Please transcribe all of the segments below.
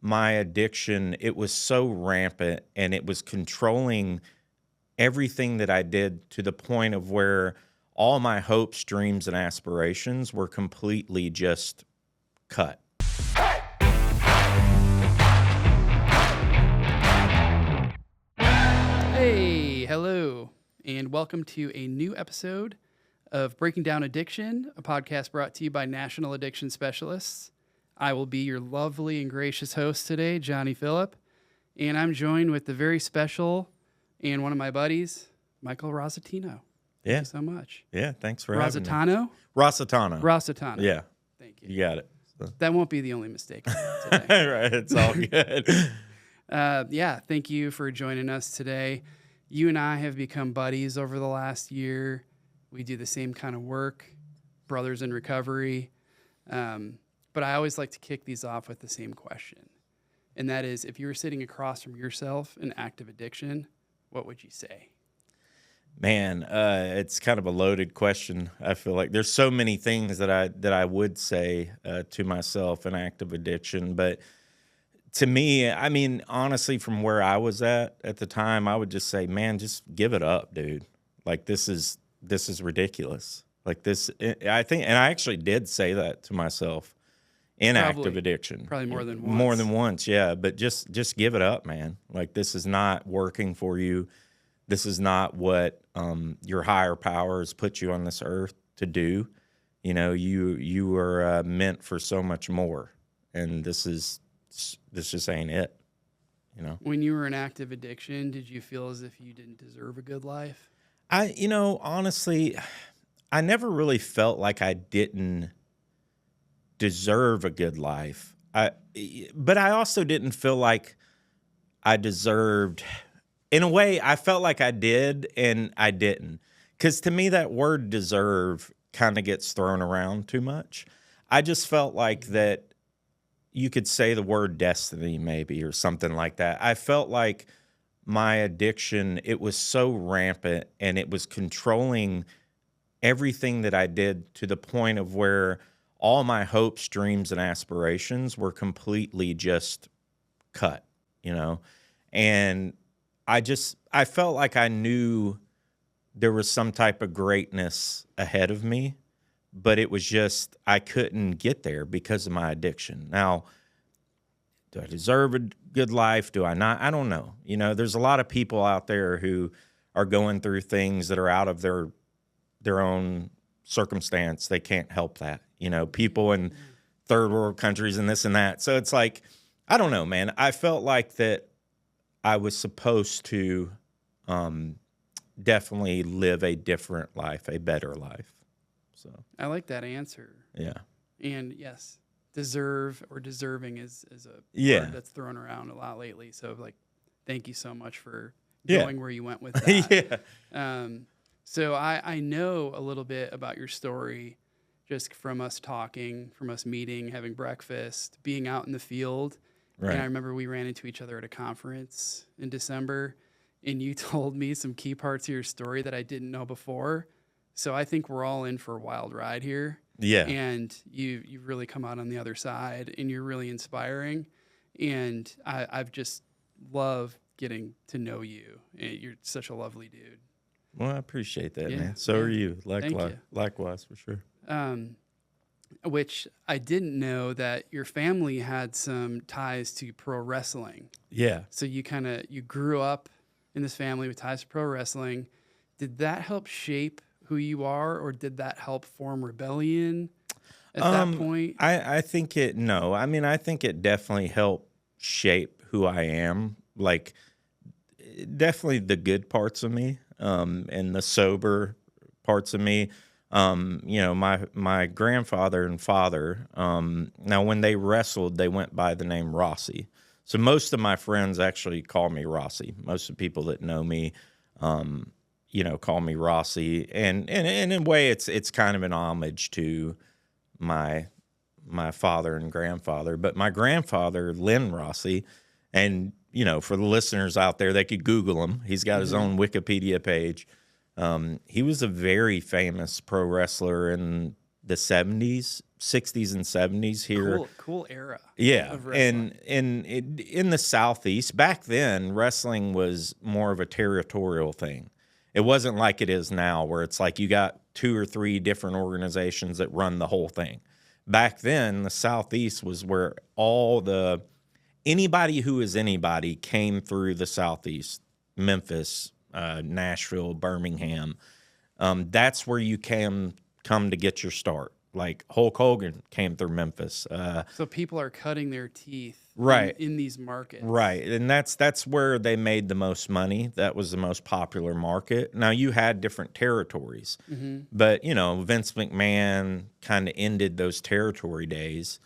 my addiction, it was so rampant and it was controlling everything that I did to the point of where all my hopes, dreams, and aspirations were completely just cut. Hey, hello, and welcome to a new episode of Breaking Down Addiction, a podcast brought to you by National Addiction Specialists. I will be your lovely and gracious host today, Johnny Phillip, and I'm joined with the very special and one of my buddies, Michael Rositano. Thank you so much. Yeah, thanks for having me. Rositano? Rositano. Rositano. Yeah. Thank you. You got it. So. That won't be the only mistake today. Right, it's all good. Thank you for joining us today. You and I have become buddies over the last year. We do the same kind of work, brothers in recovery. But I always like to kick these off with the same question. And that is, if you were sitting across from yourself in active addiction, what would you say? Man, it's kind of a loaded question. I feel like there's so many things that I would say to myself in active addiction, but to me, I mean, honestly, from where I was at the time, I would just say, man, just give it up, dude. Like this is ridiculous. Like this, I think, and I actually did say that to myself in active addiction. Probably more than once. More than once, yeah. But just give it up, man. Like this is not working for you. This is not what your higher powers put you on this earth to do. You know, you were meant for so much more, and this just ain't it. You know. When you were in active addiction, did you feel as if you didn't deserve a good life? Honestly, I never really felt like I didn't deserve a good life. But I also didn't feel like I deserved. In a way, I felt like I did, and I didn't. Because to me, that word deserve kind of gets thrown around too much. I just felt like that you could say the word destiny maybe or something like that. I felt like my addiction, it was so rampant and it was controlling everything that I did to the point of where all my hopes, dreams, and aspirations were completely just cut, you know? And I felt like I knew there was some type of greatness ahead of me, but it was just, I couldn't get there because of my addiction. Now, do I deserve a good life? Do I not? I don't know. You know, there's a lot of people out there who are going through things that are out of their own circumstance. They can't help that. You know, people in third world countries and this and that. So it's like, I don't know, man. I felt like that I was supposed to definitely live a different life, a better life. So I like that answer. Yeah. And yes, deserve or deserving is a word that's thrown around a lot lately. So like, thank you so much for going where you went with that. So I know a little bit about your story just from us talking, from us meeting, having breakfast, being out in the field. Right. And I remember we ran into each other at a conference in December, and you told me some key parts of your story that I didn't know before. So I think we're all in for a wild ride here. Yeah. And you've really come out on the other side, and you're really inspiring. And I've just loved getting to know you. You're such a lovely dude. Well, I appreciate that, man. So are you. Likewise, for sure. Which I didn't know that your family had some ties to pro wrestling. Yeah. So you grew up in this family with ties to pro wrestling. Did that help shape who you are, or did that help form rebellion at that point? I think I think it definitely helped shape who I am. Like, definitely the good parts of me, and the sober parts of me. My grandfather and father, now when they wrestled, they went by the name Rossi. So most of my friends actually call me Rossi. Most of the people that know me, call me Rossi. And in a way, it's kind of an homage to my father and grandfather. But my grandfather, Lynn Rossi, and, for the listeners out there, they could Google him. He's got his own Wikipedia page. He was a very famous pro wrestler in the 70s 60s and 70s here. Cool era. Yeah, Of wrestling. and in the Southeast back then, wrestling was more of a territorial thing. It wasn't like it is now, where it's like you got 2 or 3 different organizations that run the whole thing. Back then, the Southeast was where anybody who is anybody came through the Southeast, Memphis, Nashville, Birmingham. That's where you come to get your start. Like Hulk Hogan came through Memphis. So people are cutting their teeth right in these markets. Right. And that's where they made the most money. That was the most popular market. Now, you had different territories, but, Vince McMahon kind of ended those territory days.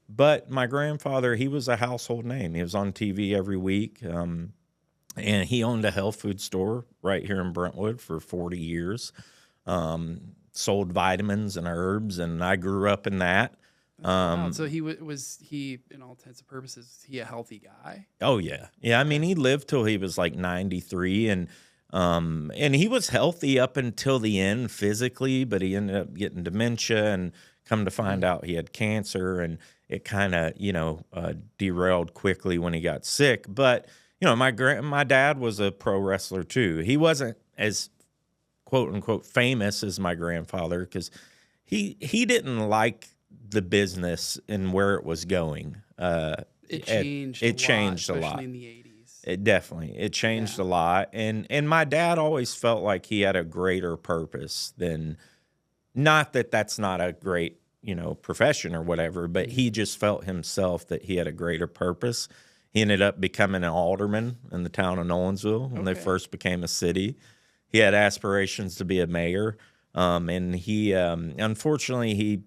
But my grandfather, he was a household name. He was on TV every week. And he owned a health food store right here in Brentwood for 40 years. Sold vitamins and herbs, and I grew up in that. Wow. So he was he, in all intents and purposes, he a healthy guy? Oh yeah, yeah. I mean, he lived till he was like 93, and he was healthy up until the end physically, but he ended up getting dementia, and come to find out he had cancer, and it kind of derailed quickly when he got sick. But my dad was a pro wrestler too. He wasn't as quote unquote famous as my grandfather, because he didn't like the business and where it was going. It changed a lot, especially in the 80s. It changed a lot. And my dad always felt like he had a greater purpose than, not that that's not a great, profession or whatever, but he just felt himself that he had a greater purpose. He ended up becoming an alderman in the town of Nolensville when they first became a city. He had aspirations to be a mayor, and he unfortunately he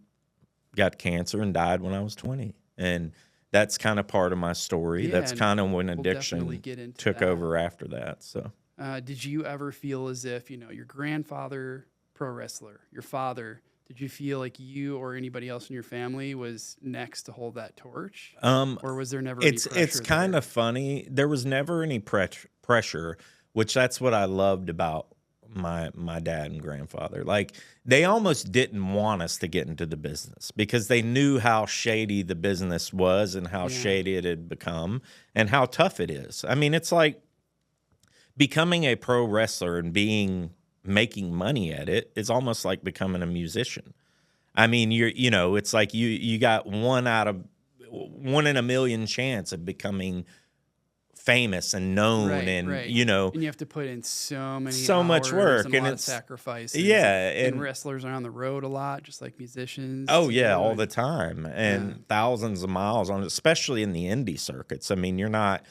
got cancer and died when I was 20. And that's kind of part of my story. That's kind of when addiction took over after that. So, did you ever feel as if your grandfather, pro wrestler, your father? Did you feel like you or anybody else in your family was next to hold that torch, or was there never any pressure? It's kind of funny. There was never any pressure, which that's what I loved about my dad and grandfather. Like, they almost didn't want us to get into the business because they knew how shady the business was and how shady it had become and how tough it is. I mean, it's like becoming a pro wrestler and making money at it is almost like becoming a musician. I mean, it's like you got one in a million chance of becoming famous and known, and and you have to put in so much work and a lot of sacrifices. And wrestlers are on the road a lot, just like musicians. Oh yeah, all the time, and thousands of miles on, especially in the indie circuits. I mean, you're not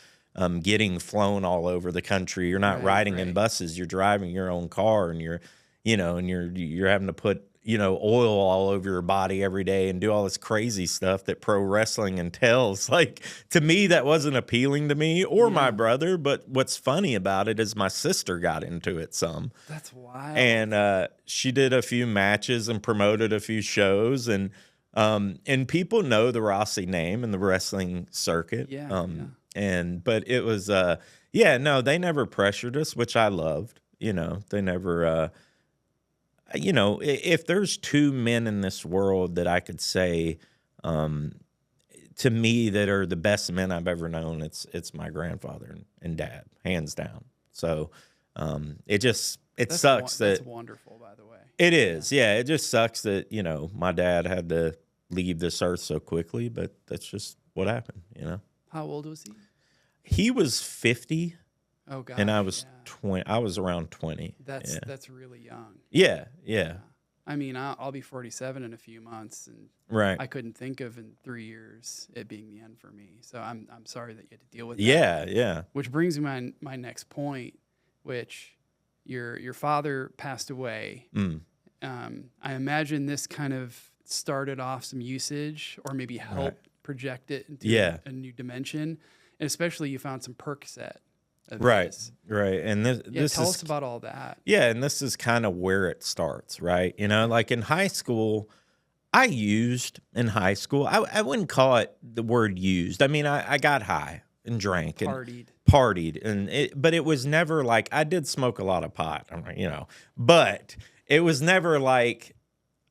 getting flown all over the country. You're not riding in buses. You're driving your own car, and you're having to put oil all over your body every day and do all this crazy stuff that pro wrestling entails. Like, to me, that wasn't appealing to me or my brother. But what's funny about it is my sister got into it some. That's wild. And she did a few matches and promoted a few shows, and people know the Rossi name in the wrestling circuit. But it was they never pressured us, which I loved. They never if there's 2 men in this world that I could say to me that are the best men I've ever known, it's my grandfather and dad, hands down. So it sucks that. That's wonderful, by the way. It is. Yeah, it just sucks that my dad had to leave this earth so quickly, but that's just what happened. How old was he? He was 50. Oh God! And I was 20. I was around 20. That's really young. Yeah. I mean, I'll be 47 in a few months, and I couldn't think of in 3 years it being the end for me. So I'm sorry that you had to deal with that. Yeah. Which brings me my next point, which your father passed away. I imagine this kind of started off some usage, or maybe helped project it into a new dimension. And especially you found some Percocet. Right. And this tell us about all that. Yeah, and this is kind of where it starts, right? Like in high school, I used in high school. I wouldn't call it the word used. I mean, I got high and drank and partied, but it was never like, I did smoke a lot of pot, but it was never like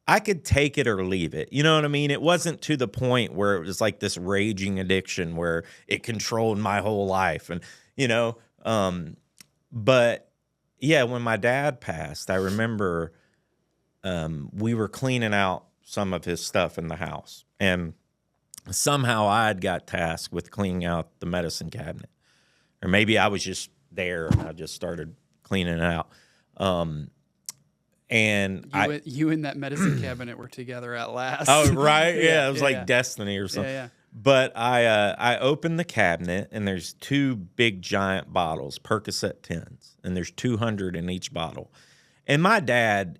I could take it or leave it. You know what I mean? It wasn't to the point where it was like this raging addiction where it controlled my whole life. And, you know, but yeah, when my dad passed, I remember we were cleaning out some of his stuff in the house. And somehow I had got tasked with cleaning out the medicine cabinet. Or maybe I was just there and I just started cleaning it out. And you and that medicine cabinet were together at last. Oh, right. Yeah. It was like destiny or something. Yeah. But I opened the cabinet and there's 2 big giant bottles, Percocet 10s, and there's 200 in each bottle. And my dad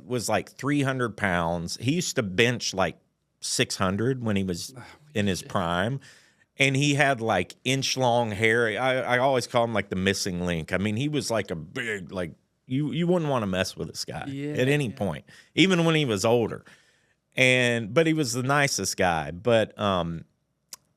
was like 300 pounds. He used to bench like 600 when he was in his prime. And he had like inch long hair. I always call him like the missing link. I mean, he was like a big, like, you wouldn't want to mess with this guy at any point, even when he was older. But he was the nicest guy. But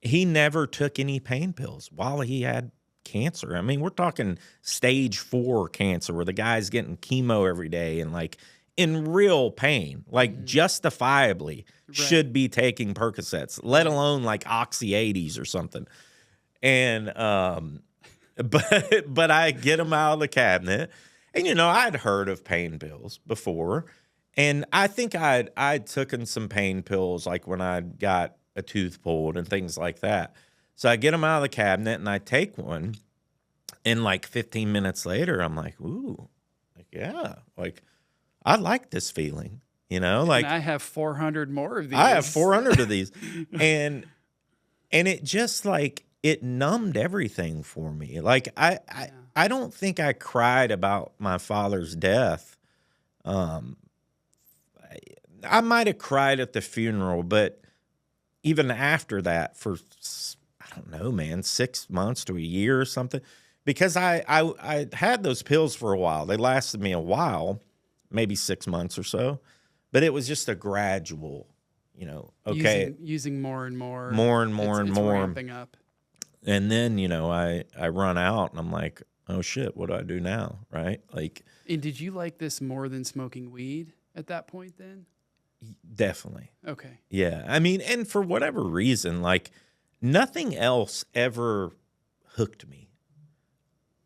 he never took any pain pills while he had cancer. I mean, we're talking stage 4 cancer where the guy's getting chemo every day and like in real pain, like justifiably should be taking Percocets, let alone like Oxy 80s or something. And but I get him out of the cabinet. And, you know, I'd heard of pain pills before. And I think I'd taken some pain pills like when I got a tooth pulled and things like that. So I get them out of the cabinet and I take one. And like 15 minutes later, I'm like, ooh, like, yeah, like I like this feeling, you know, like and I have 400 more of these. I have 400 of these. And it just like it numbed everything for me. Like I don't think I cried about my father's death. I might have cried at the funeral, but even after that for, I don't know, man, 6 months to a year or something, because I had those pills for a while. They lasted me a while, maybe 6 months or so, but it was just a gradual, you know, okay. Using more and more. More and more and more. Ramping up. And then, you know, I run out and I'm like, oh shit, what do I do now? Right? Like. And did you like this more than smoking weed at that point then? Definitely. Okay. Yeah. I mean, and for whatever reason, like nothing else ever hooked me.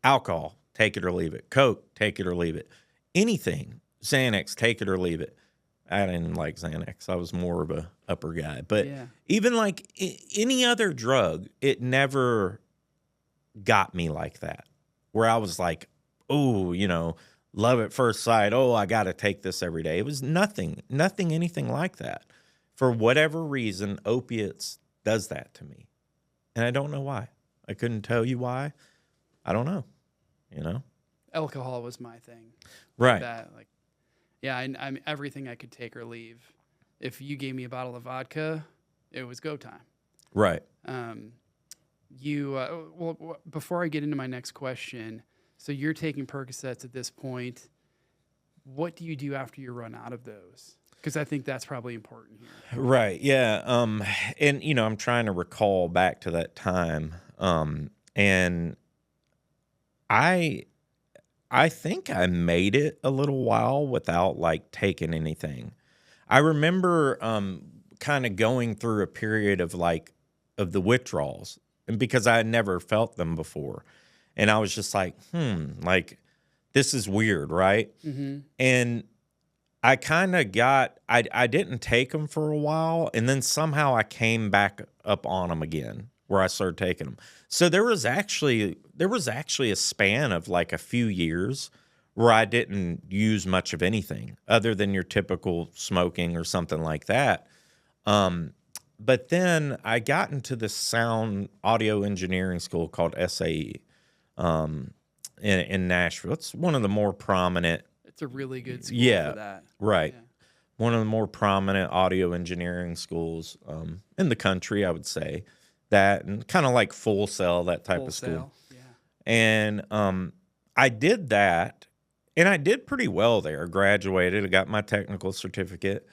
Alcohol, take it or leave it. Coke, take it or leave it. Anything. Xanax, take it or leave it. I didn't like Xanax. I was more of a upper guy. But even like any other drug, it never got me like that. Where I was like, oh, you know, love at first sight. Oh, I got to take this every day. It was nothing, anything like that. For whatever reason, opiates does that to me. And I don't know why. I couldn't tell you why. I don't know, you know? Alcohol was my thing. Right. I'm everything I could take or leave. If you gave me a bottle of vodka, it was go time. Right. Before I get into my next question, so you're taking Percocets at this point. What do you do after you run out of those? Because I think that's probably important here. Right. Yeah. And you know, I'm trying to recall back to that time. And I think I made it a little while without like taking anything. I remember kind of going through a period of the withdrawals, and because I had never felt them before. And I was just like, like this is weird, right? Mm-hmm. And I kind of I didn't take them for a while, and then somehow I came back up on them again, where I started taking them. So there was actually a span of like a few years where I didn't use much of anything other than your typical smoking or something like that. But then I got into this sound audio engineering school called SAE in Nashville. It's one of the more prominent. It's a really good school for that. Right. Yeah. One of the more prominent audio engineering schools in the country, I would say. That and kind of like Full Sail, that type of school. Yeah. And I did that, and I did pretty well there. Graduated, I got my technical certificate.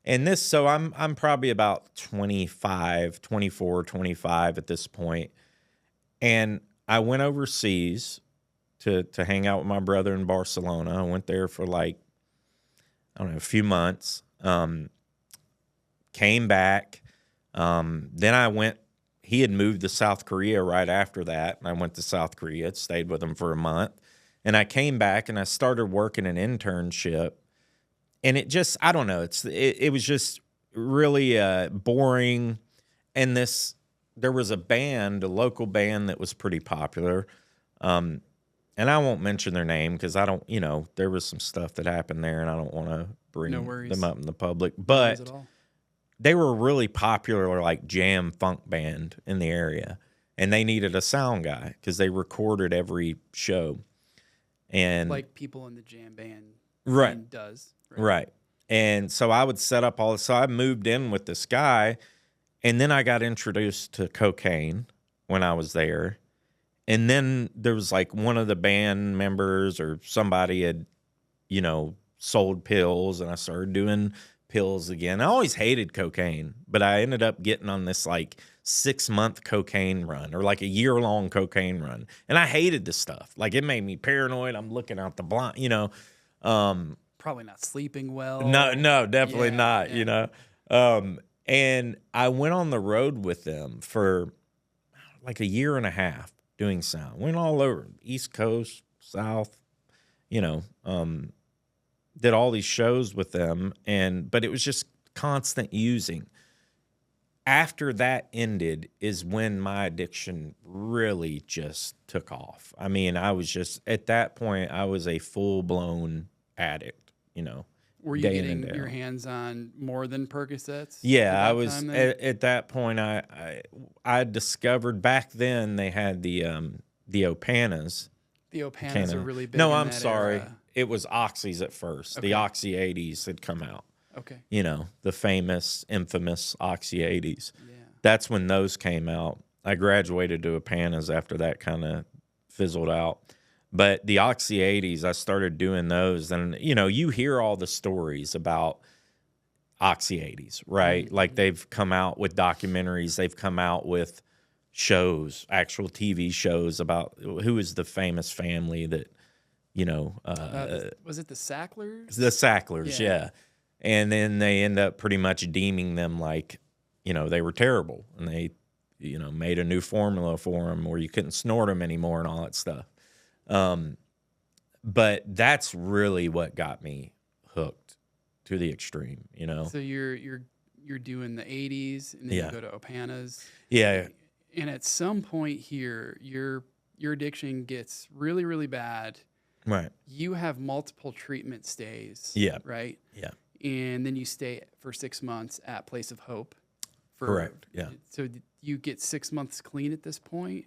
And so I'm probably about 24, 25 at this point. And I went overseas to hang out with my brother in Barcelona. I went there for like I don't know, a few months. Came back. Then he had moved to South Korea right after that. And I went to South Korea, stayed with him for a month. And I came back and I started working an internship. And it just, I don't know, it was just really boring. And there was a local band that was pretty popular. And I won't mention their name because I don't, there was some stuff that happened there and I don't want to bring them up in the public. But they were a really popular, like, jam funk band in the area. And they needed a sound guy because they recorded every show. And like people in the jam band right. does. Right. And so I would set up so I moved in with this guy, and then I got introduced to cocaine when I was there. And then there was like one of the band members or somebody had, sold pills, and I started doing pills again. I always hated cocaine, but I ended up getting on this like 6-month cocaine run or like a year-long cocaine run. And I hated the stuff. Like, it made me paranoid. I'm looking out the blind, probably not sleeping well. No, definitely not, and I went on the road with them for like a year and a half doing sound. Went all over, East Coast, South, did all these shows with them, but it was just constant using. After that ended is when my addiction really just took off. I mean, I was just, at that point, I was a full-blown addict, Were you getting your hands on more than Percocets? Yeah, I was, at that point, I discovered back then they had the Opanas. The Opanas are really big. No, I'm sorry. Era. It was Oxys at first. Okay. The Oxy 80s had come out. Okay. The famous, infamous Oxy 80s. Yeah. That's when those came out. I graduated to Opanas after that kind of fizzled out. But the Oxy 80s, I started doing those. And, you hear all the stories about Oxy 80s, right? Mm-hmm. Like, they've come out with documentaries. They've come out with shows, actual TV shows about who is the famous family that, was it the Sacklers? The Sacklers, yeah. And then they end up pretty much deeming them like, they were terrible. And they, made a new formula for them where you couldn't snort them anymore and all that stuff. But that's really what got me hooked to the extreme, So you're doing the 80s and then you go to Opana's. Yeah. And at some point here, your addiction gets really, really bad. Right. You have multiple treatment stays. Yeah. Right? Yeah. And then you stay for 6 months at Place of Hope. Correct. Yeah. So you get 6 months clean at this point?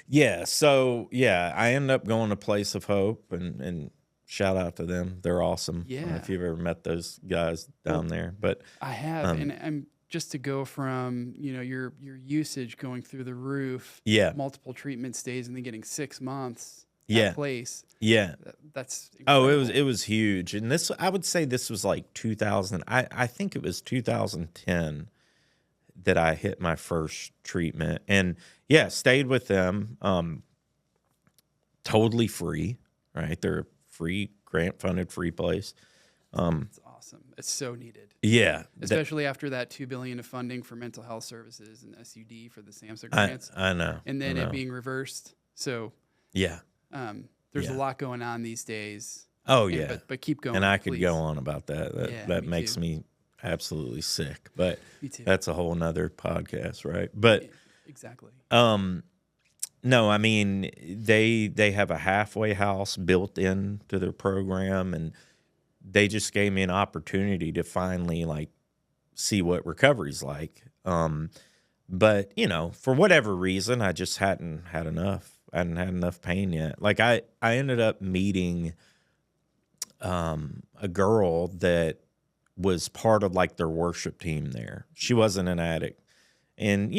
Yeah. So, I end up going to Place of Hope and shout out to them. They're awesome. Yeah. I don't know if you've ever met those guys down there, but I have. And I'm just to go from, your usage going through the roof, multiple treatment stays, and then getting 6 months at Place. Yeah. That's incredible. it was huge. And I would say this was like 2000. I think it was 2010 that I hit my first treatment. And stayed with them. Totally free, right? They're a free, grant-funded free place. It's awesome. It's so needed. Yeah. Especially after that $2 billion of funding for mental health services and SUD for the SAMHSA grants. I know. And then it being reversed. So there's a lot going on these days. Oh, yeah. But keep going. And I could go on about that. That makes me absolutely sick. But that's a whole nother podcast, right? But exactly. No, I mean, they have a halfway house built into their program, and they just gave me an opportunity to finally see what recovery's like. But for whatever reason, I just hadn't had enough. I hadn't had enough pain yet. Like I ended up meeting a girl that was part of their worship team there. She wasn't an addict, and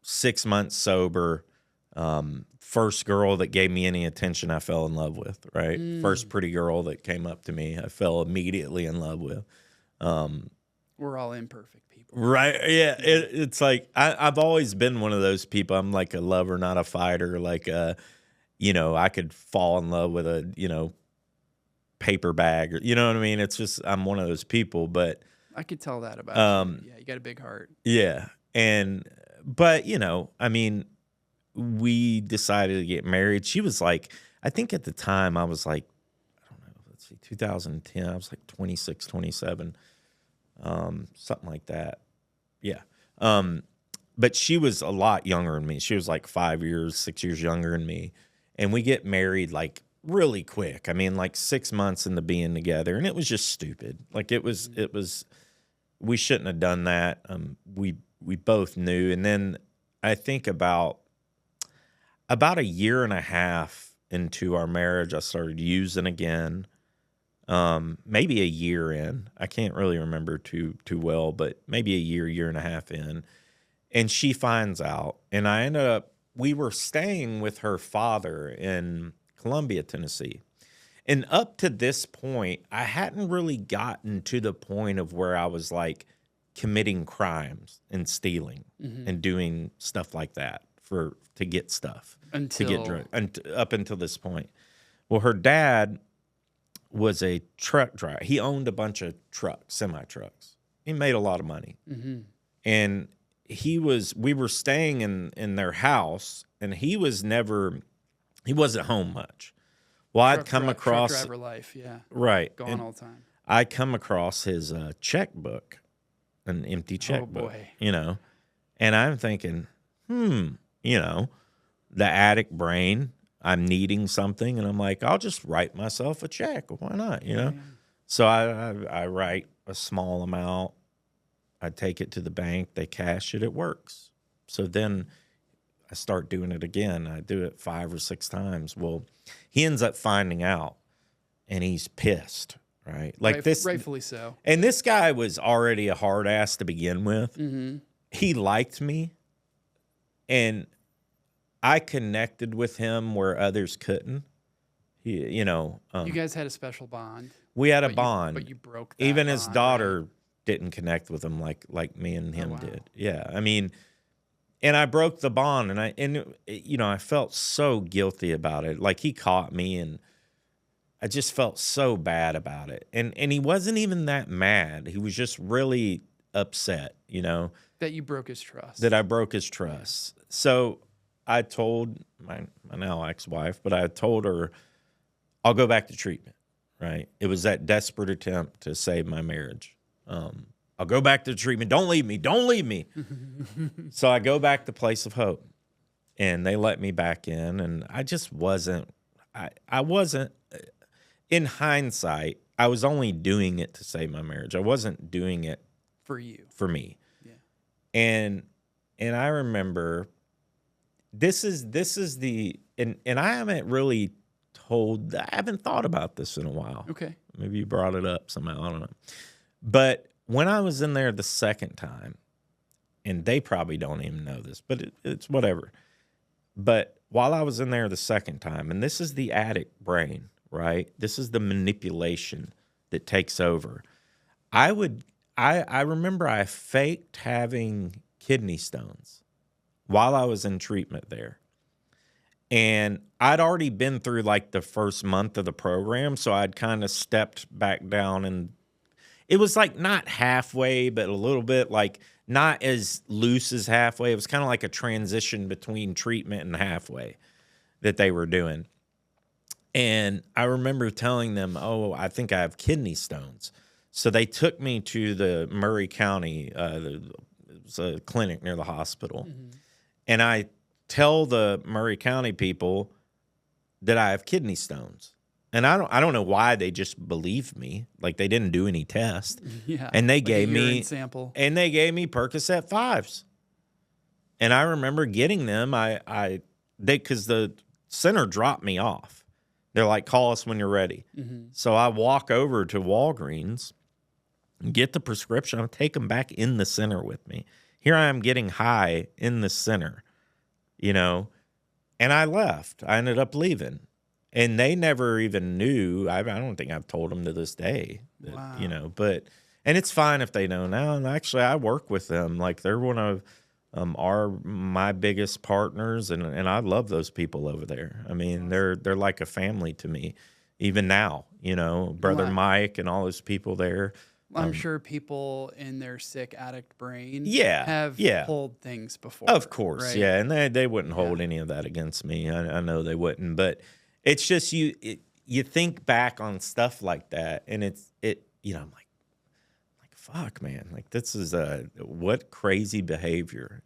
6 months sober. First girl that gave me any attention, I fell in love with, right? First pretty girl that came up to me, I fell immediately in love with. We're all imperfect people. Right. Yeah. It's like, I've always been one of those people. I'm like a lover, not a fighter. I could fall in love with a, paper bag, or, you know what I mean? It's just, I'm one of those people, but I could tell that about you. Yeah, you got a big heart. yeah. But you know, I mean, we decided to get married. She was like, I think at the time I was like, I don't know, let's see, 2010, I was like 26, 27, something like that. Yeah. But she was a lot younger than me. She was like 5 years, 6 years younger than me. And we get married like really quick. I mean, like 6 months into being together. And it was just stupid. Like it was, we shouldn't have done that. We both knew. And then I think about a year and a half into our marriage, I started using again. Maybe a year in. I can't really remember too well, but maybe a year and a half in. And she finds out, and I ended up, we were staying with her father in Columbia, Tennessee. And up to this point, I hadn't really gotten to the point of where I was like committing crimes and stealing and doing stuff like that to get stuff, to get drugs, up until this point. Well, her dad was a truck driver. He owned a bunch of trucks, semi-trucks. He made a lot of money. And we were staying in their house, and he wasn't home much. Well, I'd come across truck driver life, yeah, right, gone all the time. I come across his checkbook, an empty checkbook, oh boy, you know, and I'm thinking, you know, the addict brain. I'm needing something, and I'm like, I'll just write myself a check. Why not, you know? Yeah. So I write a small amount. I take it to the bank. They cash it. It works. So then I start doing it again. I do it 5 or 6 times. Well, he ends up finding out, and he's pissed, right? Like rightfully so. And this guy was already a hard ass to begin with. He liked me, and I connected with him where others couldn't. You know, you guys had a special bond. We had a bond, but you broke that even bond, his daughter. Right? Didn't connect with him like me and him did. Yeah, I mean, and I broke the bond, and you know, I felt so guilty about it. Like he caught me, and I just felt so bad about it. And he wasn't even that mad. He was just really upset, you know, that you broke his trust. That I broke his trust. So I told my now ex-wife, but I told her I'll go back to treatment. Right? It was that desperate attempt to save my marriage. I'll go back to treatment. Don't leave me. Don't leave me. So I go back to Place of Hope, and they let me back in. And I just wasn't, I wasn't, in hindsight, I was only doing it to save my marriage. I wasn't doing it for you, for me. Yeah. And I remember this is the, and I haven't really I haven't thought about this in a while. Okay. Maybe you brought it up somehow. I don't know. But when I was in there the second time, and they probably don't even know this, but it's whatever. But while I was in there the second time, and this is the addict brain, right? This is the manipulation that takes over. I remember I faked having kidney stones while I was in treatment there. And I'd already been through like the first month of the program, so I'd kind of stepped back down, and it was like not halfway, but a little bit, like not as loose as halfway. It was kind of like a transition between treatment and halfway that they were doing. And I remember telling them, oh, I think I have kidney stones. So they took me to the Murray County, it was a clinic near the hospital. And I tell the Murray County people that I have kidney stones. And I don't know why they just believed me. Like they didn't do any test. Yeah. And they like gave me sample. And they gave me Percocet 5s. And I remember getting them. Because the center dropped me off. They're like, call us when you're ready. So I walk over to Walgreens, get the prescription. I'll take them back in the center with me. Here I am getting high in the center, you know, and I left. I ended up leaving. And they never even knew. I don't think I've told them to this day, that, wow. You know, and it's fine if they know now. And actually, I work with them. Like they're one of my biggest partners, and I love those people over there. I mean, they're like a family to me. even now, Brother Mike and all those people there. I'm sure people in their sick addict brain Yeah, have yeah. pulled things before. Of course, right? yeah, and they wouldn't hold any of that against me. I know they wouldn't, but it's just you think back on stuff like that, and I'm like fuck, man, like this is what crazy behavior,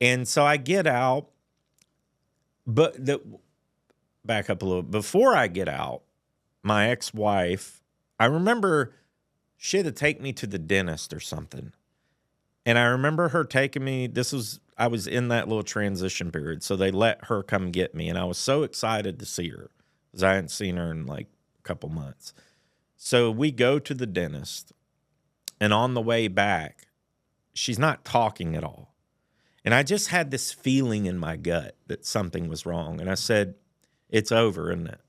And so I get out, but back up a little. Before I get out, my ex-wife, I remember she had to take me to the dentist or something. And I remember her taking me, I was in that little transition period, so they let her come get me. And I was so excited to see her because I hadn't seen her in like a couple months. So we go to the dentist, and on the way back, she's not talking at all. And I just had this feeling in my gut that something was wrong. And I said, it's over, isn't it?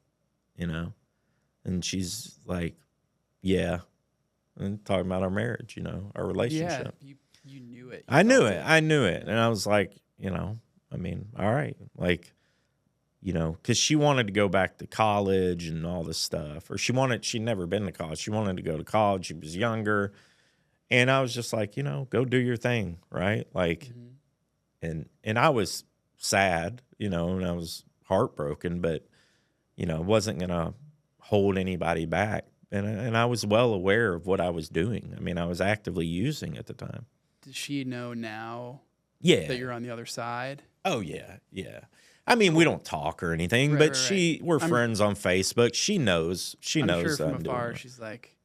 And she's like, yeah. And talking about our marriage, our relationship. Yeah, you knew it. I knew it. I knew it. And I was like, all right. Like, because she wanted to go back to college and all this stuff. Or she'd never been to college. She wanted to go to college. She was younger. And I was just like, go do your thing, right? Like, and I was sad, and I was heartbroken, but, I wasn't going to hold anybody back. And I was well aware of what I was doing. I was actively using at the time. Does she know now that you're on the other side? Oh, yeah, yeah. We don't talk or anything, but we're friends on Facebook. She knows. She knows sure that from I'm afar, doing it. she's like,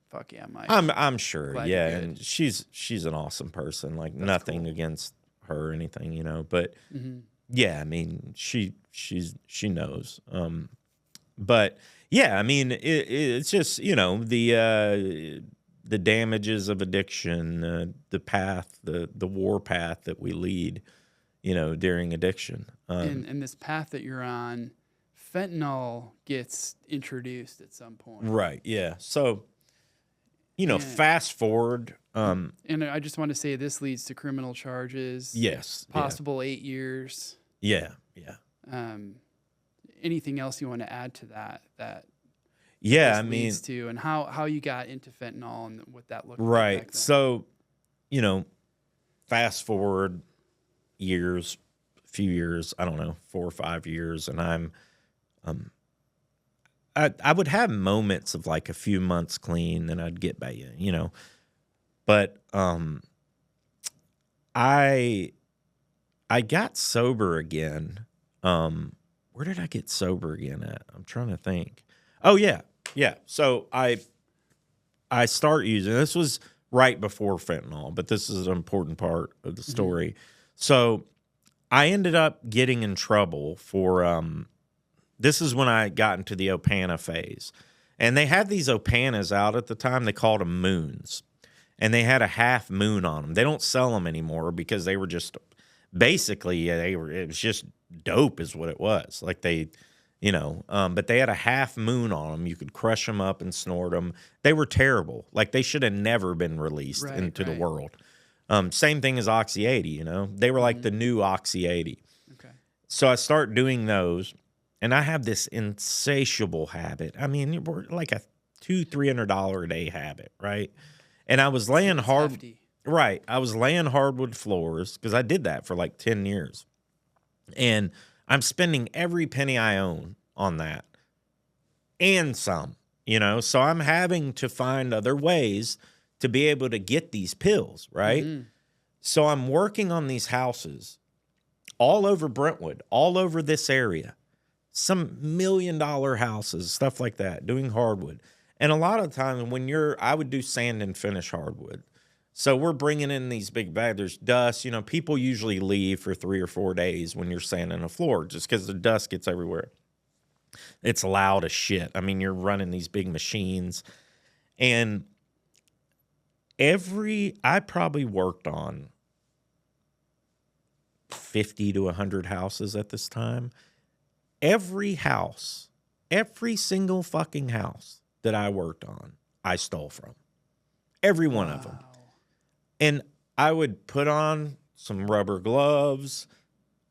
fuck yeah, Mike. I'm sure, yeah. And she's an awesome person. Like, that's nothing against her or anything, But yeah, she knows. But yeah, it's just the damages of addiction, the path, the war path that we lead, during addiction. And this path that you're on, fentanyl gets introduced at some point. Right. Yeah. So, fast forward. And I just want to say this leads to criminal charges. Yes. Possible 8 years. Yeah. Yeah. Anything else you want to add to that? Yeah, leads to, and how you got into fentanyl and what that looked like. Right. Back then. So, fast forward a few years, I don't know, 4 or 5 years, and I would have moments of like a few months clean, then I'd get back in, But I got sober again. Where did I get sober again at? I'm trying to think. Oh yeah. Yeah. So I start using, this was right before fentanyl, but this is an important part of the story. So I ended up getting in trouble for, this is when I got into the Opana phase. And they had these Opanas out at the time. They called them moons. And they had a half moon on them. They don't sell them anymore because they were just, basically, it was just dope is what it was. Like but they had a half moon on them. You could crush them up and snort them. They were terrible. Like they should have never been released into the world. Same thing as Oxy 80, They were like the new Oxy 80. Okay. So I start doing those, and I have this insatiable habit. We're like a $200-300 a day habit, right? And I was laying hefty. Right. I was laying hardwood floors because I did that for like 10 years. And I'm spending every penny I own on that and some, So I'm having to find other ways to be able to get these pills, right? So I'm working on these houses all over Brentwood, all over this area, some $1 million houses, stuff like that, doing hardwood. And a lot of times I would do sand and finish hardwood. So we're bringing in these big bags. There's dust. People usually leave for 3 or 4 days when you're sanding a floor just because the dust gets everywhere. It's loud as shit. You're running these big machines. And I probably worked on 50 to 100 houses at this time. Every house, every single fucking house that I worked on, I stole from. Every one of them. And I would put on some rubber gloves.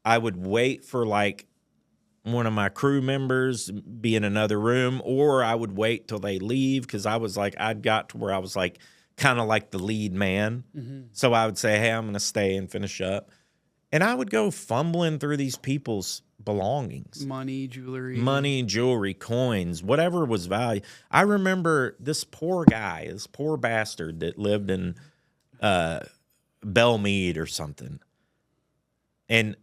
I would wait for like one of my crew members be in another room, or I would wait till they leave because I was like, I'd got to where I was like kind of like the lead man. So I would say, hey, I'm going to stay and finish up. And I would go fumbling through these people's belongings. Money, jewelry, coins, whatever was value. I remember this poor guy, this poor bastard that lived in Belmead or something. And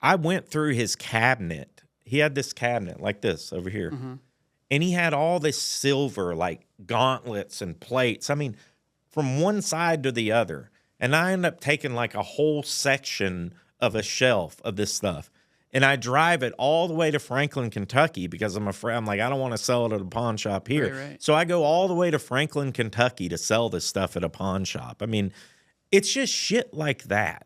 I went through his cabinet. He had this cabinet like this over here. And he had all this silver, like gauntlets and plates. I mean, from one side to the other. And I ended up taking like a whole section of a shelf of this stuff. And I drive it all the way to Franklin, Kentucky, because I'm afraid, I'm like, I don't want to sell it at a pawn shop here. Right. So I go all the way to Franklin, Kentucky to sell this stuff at a pawn shop. I mean, it's just shit like that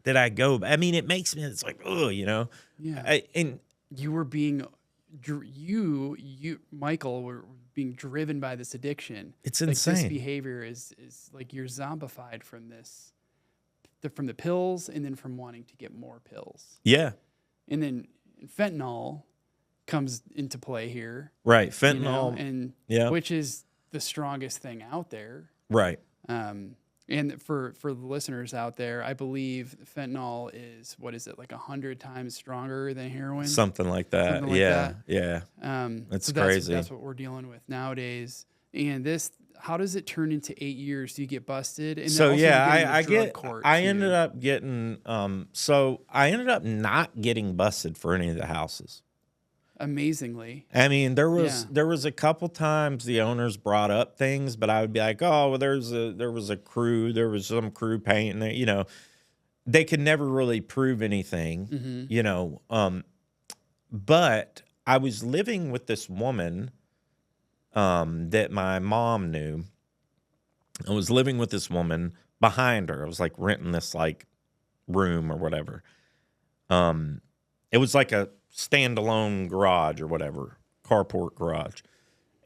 I go. I mean, it makes me, it's like, oh, you know? Yeah. And you were being, Michael, were being driven by this addiction. It's insane. Like this behavior is like you're zombified from this, from the pills, and then from wanting to get more pills. Yeah. And then fentanyl comes into play here. Right. Fentanyl. And which is the strongest thing out there. Right. And for the listeners out there, I believe fentanyl is, what is it, like 100 times stronger than heroin? Something like that. Something like that. Yeah. That's crazy. That's what we're dealing with nowadays. And this, how does it turn into 8 years? Do you get busted? And so I ended up getting I ended up not getting busted for any of the houses. Amazingly. I mean, there was a couple times the owners brought up things, but I would be like, oh, well, there was some crew painting there, you know. They could never really prove anything, you know. But I was living with this woman that my mom knew. I was living with this woman behind her. I was like renting this like room or whatever. It was like a standalone garage or whatever, carport garage.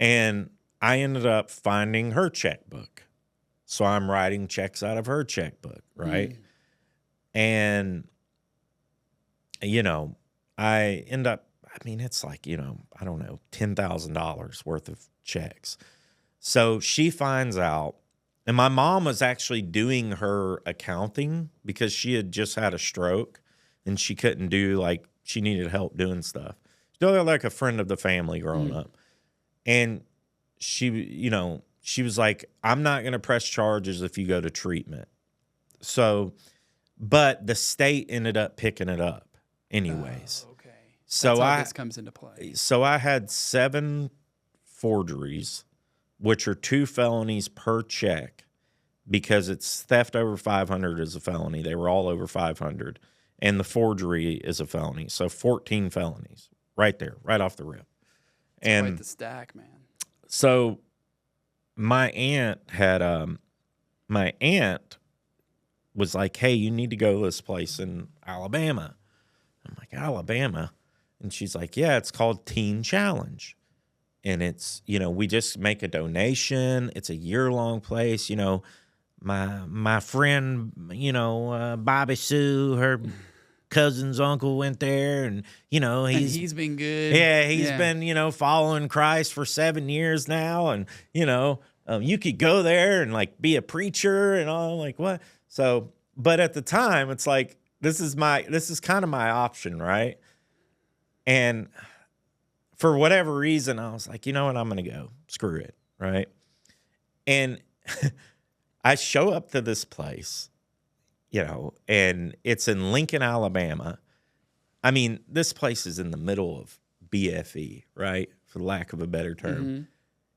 And I ended up finding her checkbook. So I'm writing checks out of her checkbook, right? And, you know, I end up, I mean, it's like, you know, I don't know, $10,000 worth of checks. So she finds out, and my mom was actually doing her accounting because she had just had a stroke and she couldn't do, like, she needed help doing stuff. Still like a friend of the family growing up. And she, you know, she was like, I'm not going to press charges if you go to treatment. So, but the state ended up picking it up anyways. Oh, okay. So that's how this comes into play. So I had 7 forgeries, which are 2 felonies per check, because it's theft over 500 is a felony. They were all over 500. And the forgery is a felony. So 14 felonies right there, right off the rip. It's quite the stack, man. So my aunt was like, hey, you need to go to this place in Alabama. I'm like, Alabama? And she's like, yeah, it's called Teen Challenge. And it's, you know, we just make a donation. It's a year-long place. You know, my friend, you know, Bobby Sue, her cousin's uncle went there, and, you know, he's been good. Yeah, he's been, you know, following Christ for 7 years now. And, you know, you could go there and like be a preacher and all, like what? So, but at the time it's like, this is kind of my option. Right. And for whatever reason, I was like, you know what, I'm going to go, screw it. Right. And I show up to this place, you know, and it's in Lincoln, Alabama. I mean, this place is in the middle of BFE, right? For lack of a better term.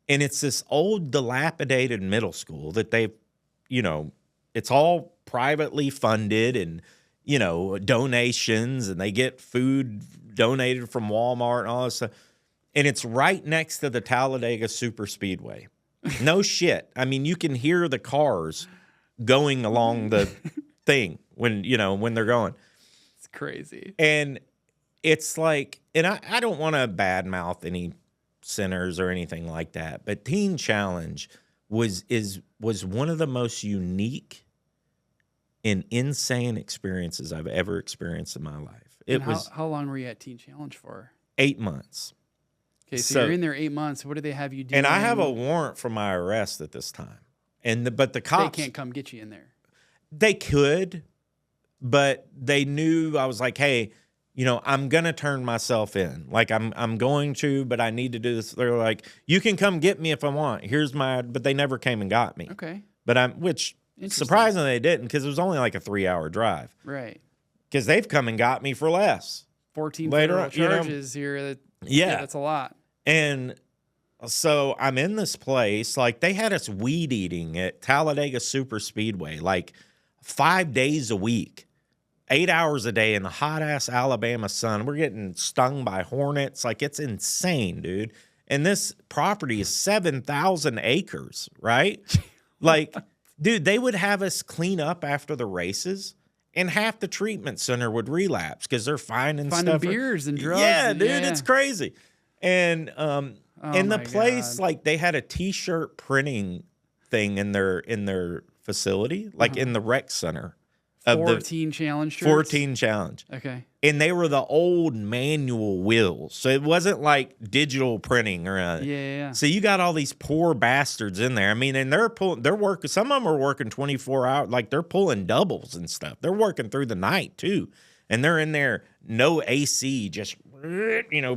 And it's this old dilapidated middle school that they've, you know, it's all privately funded and, you know, donations, and they get food donated from Walmart and all this stuff. And it's right next to the Talladega Super Speedway. No shit. I mean, you can hear the cars going along the thing when, you know, when they're going. It's crazy. And it's like, and I don't want to badmouth any sinners or anything like that, but Teen Challenge was one of the most unique and insane experiences I've ever experienced in my life. How long were you at Teen Challenge for? 8 months. Okay, so you're in there 8 months. What do they have you doing? And I have a warrant for my arrest at this time. But the cops, they can't come get you in there. They could, but they knew I was like, hey, I'm going to turn myself in. Like I'm going to, but I need to do this. They're like, you can come get me if I want. But they never came and got me. Okay. Which surprisingly they didn't, because it was only like a 3-hour drive. Right. Because they've come and got me for less. 14 federal charges here. Yeah, that's a lot. And so I'm in this place. Like, they had us weed eating at Talladega Super Speedway, like 5 days a week. 8 hours a day in the hot-ass Alabama sun. We're getting stung by hornets. Like, it's insane, dude. And this property is 7,000 acres, right? Like, dude, they would have us clean up after the races, and half the treatment center would relapse because they're finding beers and drugs. Yeah, dude, it's crazy. And in the place, like, they had a T-shirt printing thing in their facility, like in the rec center. 14 challenge shirts? 14 challenge. Okay. And they were the old manual wheels. So it wasn't like digital printing or anything. Yeah. So you got all these poor bastards in there. I mean, and they're working, some of them are working 24 hours, like they're pulling doubles and stuff. They're working through the night too. And they're in there, no AC, just,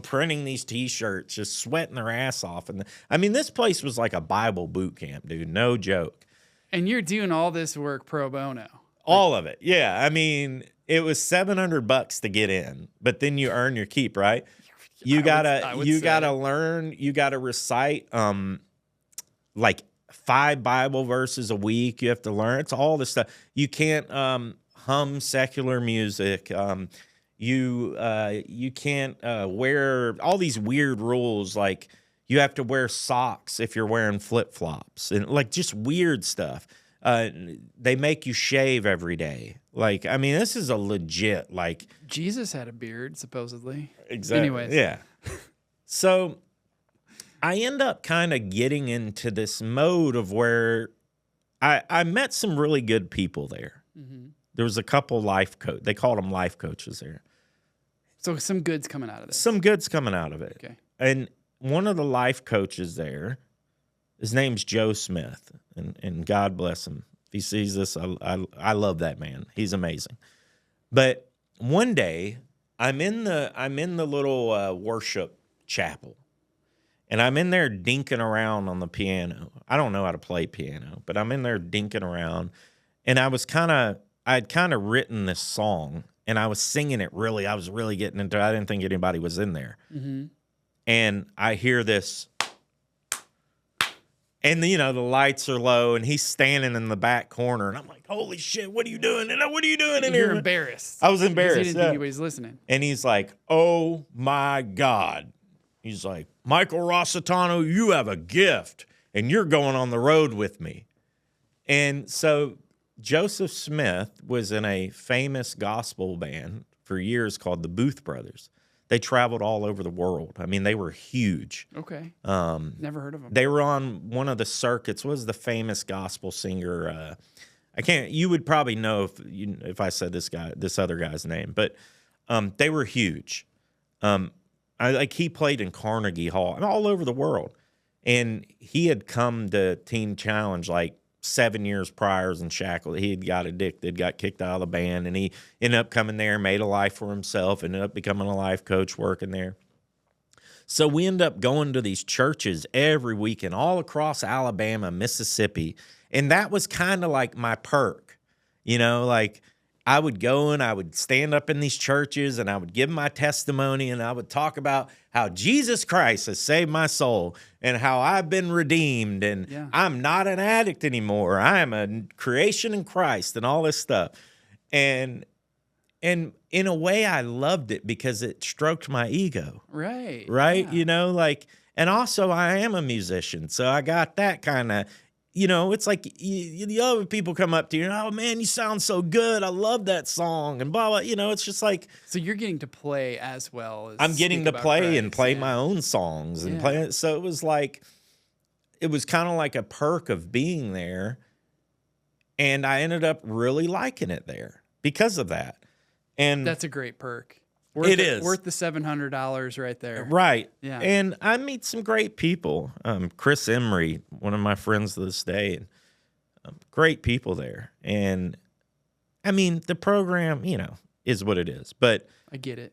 printing these T-shirts, just sweating their ass off. And I mean, this place was like a Bible boot camp, dude. No joke. And you're doing all this work pro bono. All of it. Yeah. I mean, it was $700 to get in, but then you earn your keep, right? You gotta learn, you gotta recite like 5 Bible verses a week. You have to learn. It's all this stuff. You can't hum secular music. You can't wear all these weird rules, like you have to wear socks if you're wearing flip-flops, and like just weird stuff. They make you shave every day. Like, I mean, this is a legit, like... Jesus had a beard, supposedly. Exactly. Anyways. Yeah. So I end up kind of getting into this mode of where I met some really good people there. Mm-hmm. There was a couple they called them life coaches there. So some good's coming out of this. Some good's coming out of it. Okay. And one of the life coaches there, his name's Joe Smith, and God bless him. If he sees this, I love that man. He's amazing. But one day, I'm in the little worship chapel, and I'm in there dinking around on the piano. I don't know how to play piano, but I'm in there dinking around, and I'd kind of written this song, and I was singing it I was really getting into it. I didn't think anybody was in there. Mm-hmm. And I hear this, and the lights are low, and he's standing in the back corner, and I'm like, "Holy shit, what are you doing? And what are you doing in here?" You're embarrassed. I was embarrassed. He didn't think anybody's listening. And he's like, "Oh my God!" He's like, "Michael Rositano, you have a gift, and you're going on the road with me." And so Joseph Smith was in a famous gospel band for years called the Booth Brothers. They traveled all over the world. I mean, they were huge. Okay. Never heard of them. They were on one of the circuits. What was the famous gospel singer? You would probably know if I said this other guy's name, but they were huge. He played in Carnegie Hall, all over the world. And he had come to Teen Challenge like 7 years prior in shackled. He had got addicted, got kicked out of the band, and he ended up coming there, made a life for himself, ended up becoming a life coach, working there. So we end up going to these churches every weekend, all across Alabama, Mississippi, and that was kind of like my perk, like I would go and I would stand up in these churches and I would give my testimony and I would talk about how Jesus Christ has saved my soul and how I've been redeemed and I'm not an addict anymore. I am a creation in Christ and all this stuff. And in a way I loved it because it stroked my ego. Right. Yeah. And also I am a musician. So I got that kind of, it's like the other people come up to you, "Oh man, you sound so good. I love that song," and blah, blah. It's just like. So you're getting to play as well as. I'm getting to play and play my own songs and play it. So it was kind of like a perk of being there. And I ended up really liking it there because of that. And that's a great perk. It is worth the $700 right there. Right. Yeah. And I meet some great people. Chris Emery, one of my friends to this day, and great people there. And I mean, the program, is what it is. But I get it.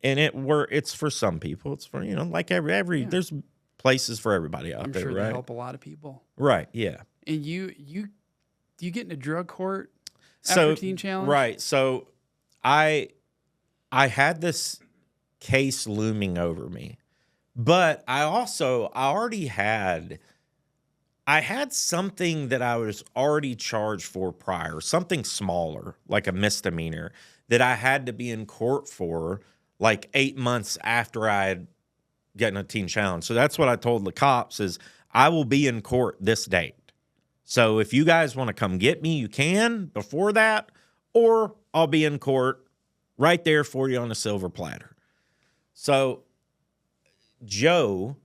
And it's for some people. It's for, like every there's places for everybody out there, I'm sure right? they help a lot of people. Right. Yeah. And do you get into drug court after Teen Challenge? Right. So I had this case looming over me, but I already had something that I was already charged for prior, something smaller, like a misdemeanor, that I had to be in court for like 8 months after I had gotten a Teen Challenge. So that's what I told the cops is I will be in court this date. So if you guys want to come get me, you can before that, or I'll be in court right there for you on a silver platter. So Joe,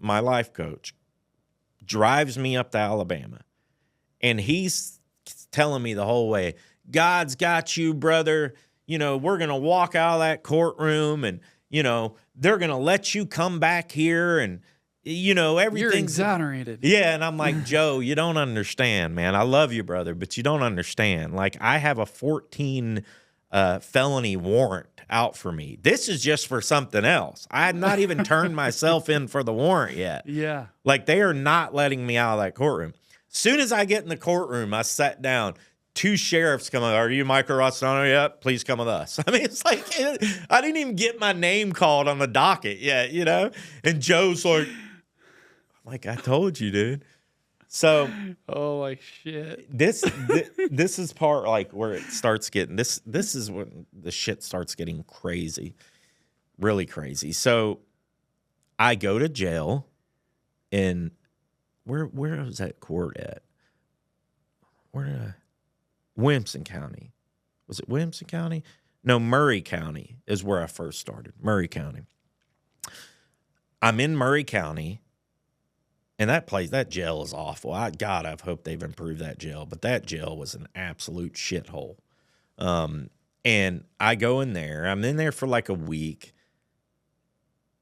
my life coach, drives me up to Alabama, and he's telling me the whole way, God's got you, brother. We're going to walk out of that courtroom, and, they're going to let you come back here, and, everything's... You're exonerated. Yeah, and I'm like, Joe, you don't understand, man. I love you, brother, but you don't understand. Like, I have a 14 felony warrant out for me. This is just for something else. I had not even turned myself in for the warrant yet. Yeah. Like, they are not letting me out of that courtroom. Soon as I get in the courtroom, I sat down. 2 sheriffs come up. Are you Michael Rositano yet? Please come with us. I mean, it's like, I didn't even get my name called on the docket yet, And Joe's like, I told you, dude. So, oh my shit. This is part like where it starts getting this is when the shit starts getting crazy, really crazy. So, I go to jail in where was that court at? Williamson County. Was it Williamson County? No, Murray County is where I first started. Murray County. I'm in Murray County. And that jail is awful. God, I've hoped they've improved that jail. But that jail was an absolute shithole. And I go in there. I'm in there for like a week.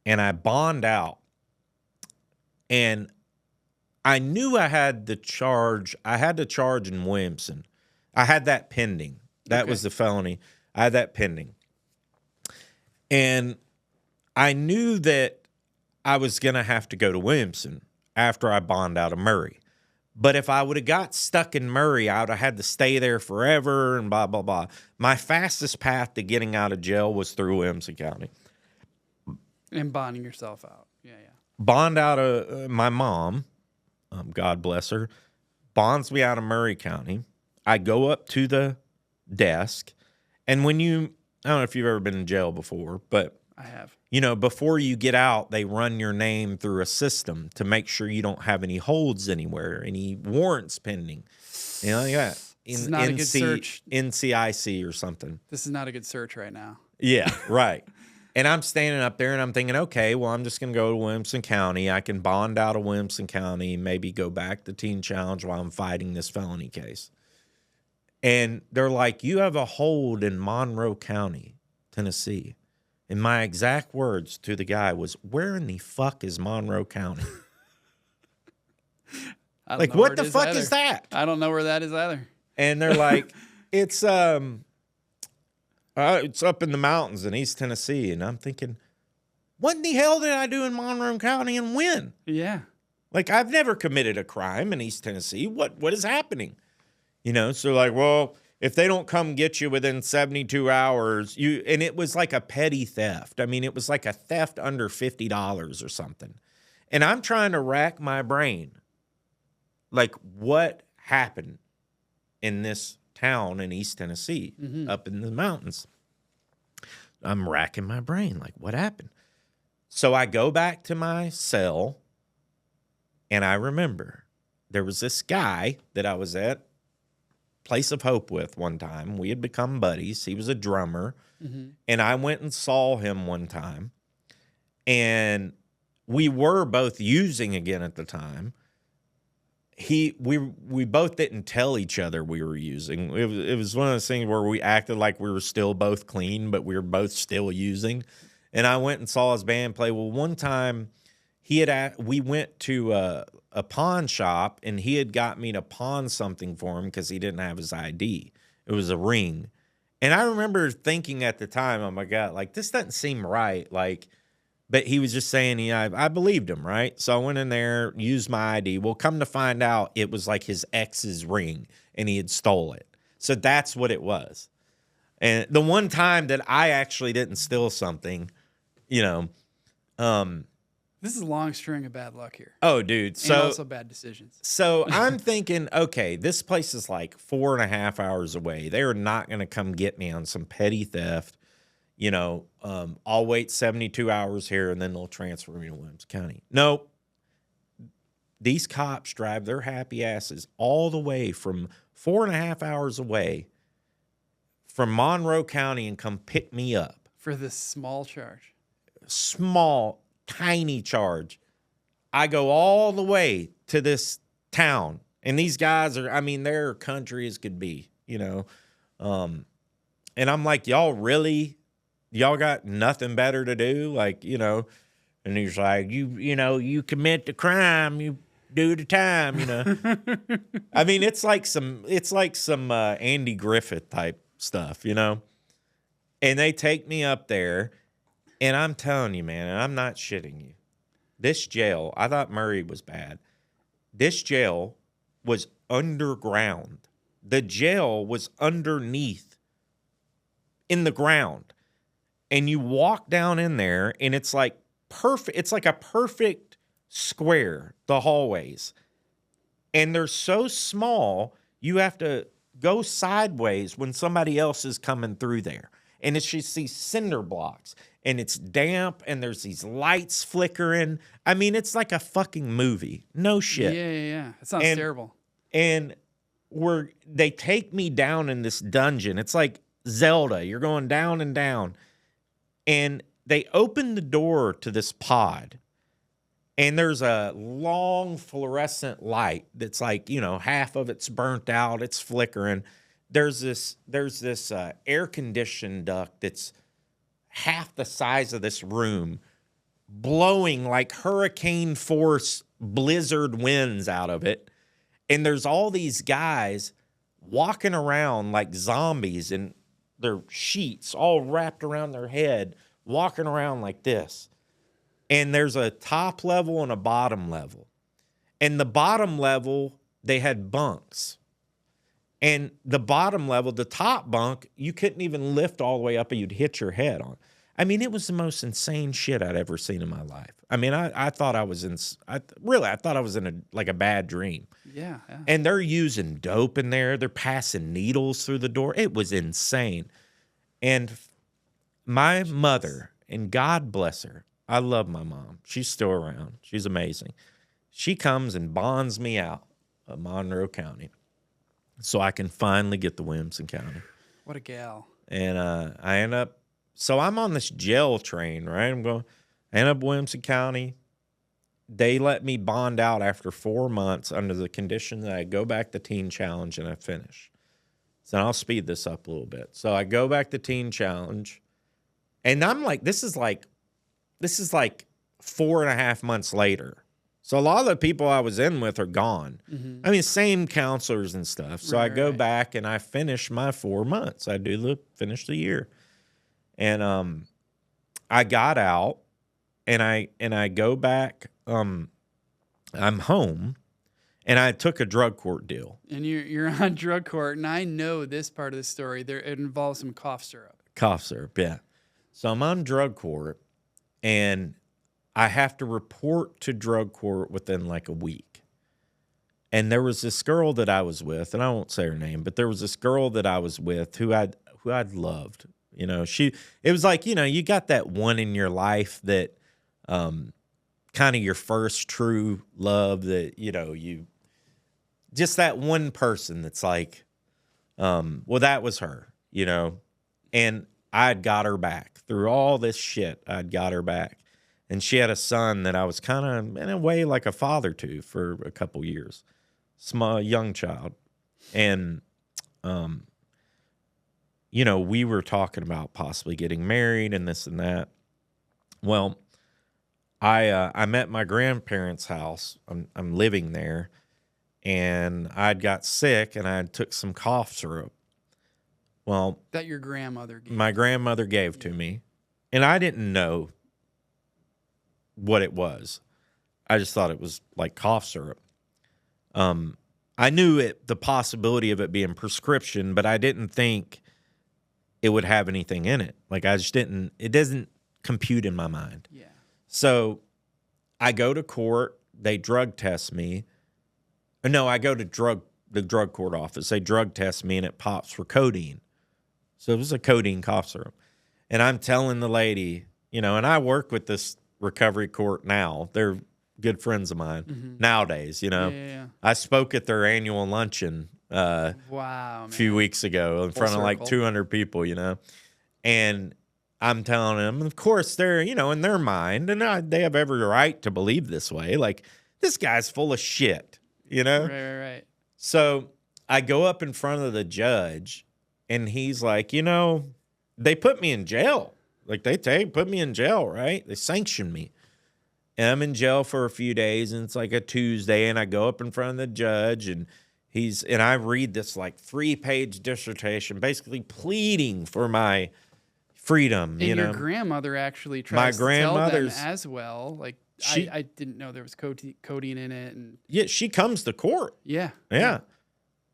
And I bond out. And I knew I had the charge. I had the charge in Williamson. I had that pending. That was the felony. I had that pending. And I knew that I was going to have to go to Williamson after I bond out of Murray. But if I would have got stuck in Murray, I would have had to stay there forever and blah, blah, blah. My fastest path to getting out of jail was through Williamson County. And bonding yourself out. Yeah. Bond out of my mom, God bless her, bonds me out of Murray County. I go up to the desk. And I don't know if you've ever been in jail before, but I have. Before you get out, they run your name through a system to make sure you don't have any holds anywhere, any warrants pending. Yeah. This is not a good search. NCIC or something. This is not a good search right now. Yeah, right. And I'm standing up there and I'm thinking, okay, well, I'm just going to go to Williamson County. I can bond out of Williamson County, maybe go back to Teen Challenge while I'm fighting this felony case. And they're like, you have a hold in Monroe County, Tennessee. And my exact words to the guy was, where in the fuck is Monroe County? Like, what the fuck is that? I don't know where that is either. And they're like, it's up in the mountains in East Tennessee. And I'm thinking, what in the hell did I do in Monroe County and when? Yeah. Like, I've never committed a crime in East Tennessee. What is happening? So like, well, if they don't come get you within 72 hours, and it was like a petty theft. I mean, it was like a theft under $50 or something. And I'm trying to rack my brain. Like, what happened in this town in East Tennessee, up in the mountains? I'm racking my brain. Like, what happened? So I go back to my cell, and I remember there was this guy that I was at Place of Hope with one time. We had become buddies. He was a drummer. And I went and saw him one time. And we were both using again at the time. we both didn't tell each other we were using. It was one of those things where we acted like we were still both clean, but we were both still using. And I went and saw his band play. Well, one time we went to a pawn shop, and he had got me to pawn something for him because he didn't have his ID. It was a ring. And I remember thinking at the time, oh my God, like this doesn't seem right. Like, but he was just saying, I believed him, right? So I went in there, used my ID. Well, come to find out, it was like his ex's ring, and he had stole it. So that's what it was. And the one time that I actually didn't steal something, you know, this is a long string of bad luck here. Oh, dude. And also bad decisions. So I'm thinking, okay, this place is like 4.5 hours away. They're not going to come get me on some petty theft. You know, I'll wait 72 hours here and then they'll transfer me to Williams County. Nope. These cops drive their happy asses all the way from 4.5 hours away from Monroe County and come pick me up. For this small charge. Small, tiny charge. I go all the way to this town. And these guys are, I mean, they're country as could be, you know. And I'm like, y'all got nothing better to do? Like, you know, and he's like, you know, you commit the crime, you do the time, you know. I mean, it's like some Andy Griffith type stuff, you know. And they take me up there, and I'm telling you, man, and I'm not shitting you. This jail, I thought Murray was bad. This jail was underground. The jail was underneath in the ground. And you walk down in there, and it's like perfect. It's like a perfect square, the hallways. And they're so small, you have to go sideways when somebody else is coming through there. And it's just these cinder blocks. And it's damp, and there's these lights flickering. I mean, it's like a fucking movie. No shit. Yeah. It sounds terrible. And they take me down in this dungeon. It's like Zelda. You're going down and down. And they open the door to this pod. And there's a long fluorescent light that's like, you know, half of it's burnt out. It's flickering. There's this air conditioned duct that's half the size of this room, blowing like hurricane force blizzard winds out of it. And there's all these guys walking around like zombies in their sheets all wrapped around their head, walking around like this. And there's a top level and a bottom level. And the bottom level, they had bunks. And the bottom level, the top bunk, you couldn't even lift all the way up, and you'd hit your head on. I mean, it was the most insane shit I'd ever seen in my life. I mean, I thought I was in a bad dream. Yeah. And they're using dope in there. They're passing needles through the door. It was insane. And my mother, and God bless her, I love my mom. She's still around. She's amazing. She comes and bonds me out of Monroe County so I can finally get to Williamson County. What a gal. And I'm on this jail train, right? I end up Williamson County. They let me bond out after 4 months under the condition that I go back to Teen Challenge and I finish. So I'll speed this up a little bit. So I go back to Teen Challenge, and I'm like, this is like 4.5 months later. So a lot of the people I was in with are gone. Mm-hmm. I mean, same counselors and stuff. So I go back and I finish my 4 months. I finish the year. And I got out, and I go back. I'm home, and I took a drug court deal. And you're on drug court, and I know this part of the story. It involves some cough syrup. Cough syrup, yeah. So I'm on drug court, and I have to report to drug court within like a week. And there was this girl that I was with, and I won't say her name, but there was this girl that I was with who I'd loved. You know, it was like, you know, you got that one in your life that kind of your first true love that, you know, just that one person that's like, well, that was her, you know, and I'd got her back through all this shit. I'd got her back. And she had a son that I was kind of, in a way, like a father to for a couple years. small young child, and we were talking about possibly getting married and this and that. Well, I'm at my grandparents' house. I'm living there, and I'd got sick, and I took some cough syrup. Well, that your grandmother gave. My grandmother gave to me, and I didn't know what it was. I just thought it was like cough syrup. I knew the possibility of it being prescription, but I didn't think it would have anything in it. Like, I just didn't, it doesn't compute in my mind. Yeah. So I go to court, they drug test me. No, I go to the drug court office. They drug test me, and it pops for codeine. So it was a codeine cough syrup. And I'm telling the lady, and I work with this recovery court now. They're good friends of mine nowadays, Yeah. I spoke at their annual luncheon a few weeks ago in front of like 200 people, And I'm telling them, of course, they're, in their mind, and they have every right to believe this way. Like, this guy's full of shit, Right. So I go up in front of the judge, and he's like, they put me in jail. Like, they put me in jail, right? They sanctioned me. And I'm in jail for a few days, and it's like a Tuesday, and I go up in front of the judge, and I read this like 3-page dissertation, basically pleading for my freedom. And your grandmother actually tries to tell them as well. Like, I didn't know there was codeine in it, and yeah, she comes to court. Yeah.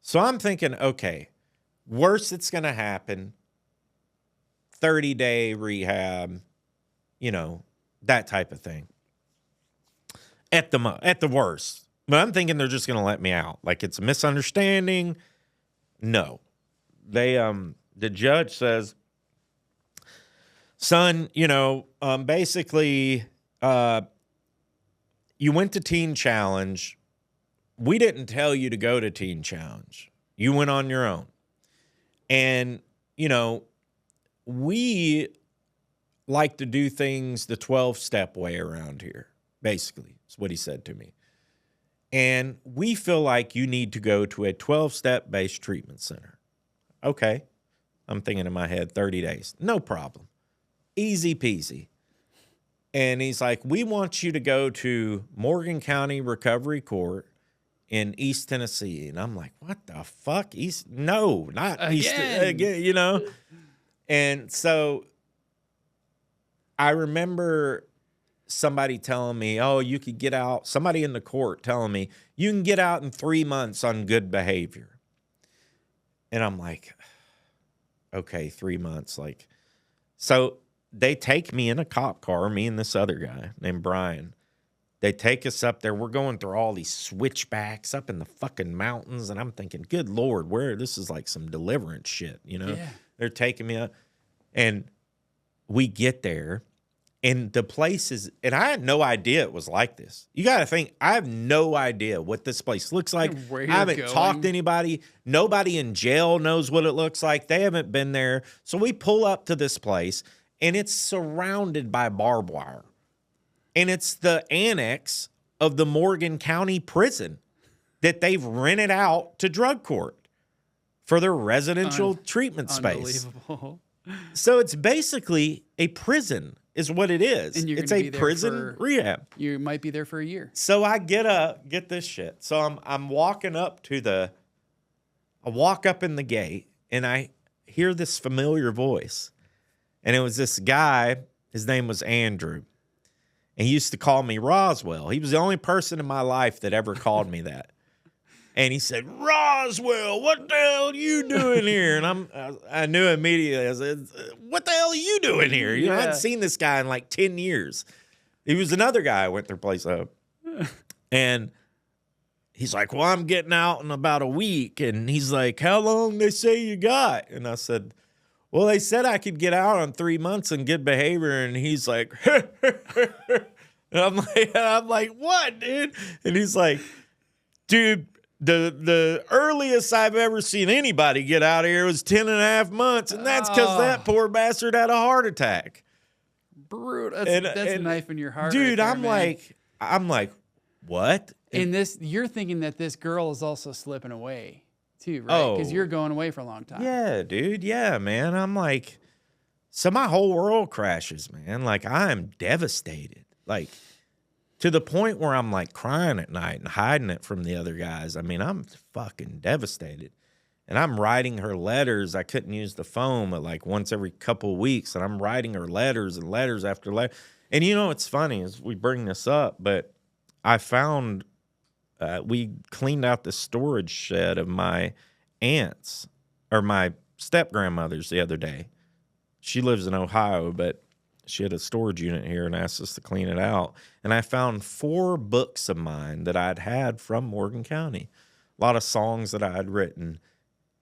So I'm thinking, okay, worst that's gonna happen, 30-day rehab, that type of thing. At the worst. But I'm thinking they're just going to let me out. Like, it's a misunderstanding. No. They the judge says, son, basically you went to Teen Challenge. We didn't tell you to go to Teen Challenge. You went on your own. And, we like to do things the 12-step way around here. Basically, is what he said to me. And we feel like you need to go to a 12-step based treatment center. Okay. I'm thinking in my head, 30 days. No problem. Easy peasy. And he's like, we want you to go to Morgan County Recovery Court in East Tennessee. And I'm like, what the fuck? No, not again. East, And so I remember somebody telling me, oh, you could get out. Somebody in the court telling me, you can get out in 3 months on good behavior. And I'm like, okay, 3 months. Like, so they take me in a cop car, me and this other guy named Brian. They take us up there. We're going through all these switchbacks up in the fucking mountains. And I'm thinking, good Lord, this is like some deliverance shit, Yeah. They're taking me up. And we get there. And the place is, and I had no idea it was like this. You got to think, I have no idea what this place looks like. I haven't talked to anybody. Nobody in jail knows what it looks like. They haven't been there. So we pull up to this place, and it's surrounded by barbed wire. And it's the annex of the Morgan County prison that they've rented out to drug court for their residential treatment space. Unbelievable. So it's basically a prison. Is what it is. And it's a prison rehab. You might be there for a year. So I get this shit. So I'm walking up I walk up in the gate, and I hear this familiar voice. And it was this guy, his name was Andrew. And he used to call me Roswell. He was the only person in my life that ever called me that. And he said, Roswell, what the hell are you doing here? And I knew immediately. I said, what the hell are you doing here? I hadn't seen this guy in like 10 years. He was another guy I went their place up. And he's like, well, I'm getting out in about a week. And he's like, how long they say you got? And I said, well, they said I could get out on 3 months in good behavior. And he's like, and I'm like, what, dude? And he's like, dude, the earliest I've ever seen anybody get out of here was 10.5 months, and that's because that poor bastard had a heart attack. Brutal. That's a knife in your heart, dude. right there, I'm like, what? And you're thinking that this girl is also slipping away too, right? Because you're going away for a long time. Yeah, dude. Yeah, man. I'm like, so my whole world crashes, man. Like, I'm devastated. Like, to the point where I'm like crying at night and hiding it from the other guys. I mean, I'm fucking devastated. And I'm writing her letters. I couldn't use the phone, but like once every couple of weeks. And I'm writing her letters and letters after letter. And you know, it's funny as we bring this up, but I found we cleaned out the storage shed of my aunt's or my step-grandmother's the other day. She lives in Ohio, but she had a storage unit here and asked us to clean it out. And I found 4 books of mine that I'd had from Morgan County. A lot of songs that I had written.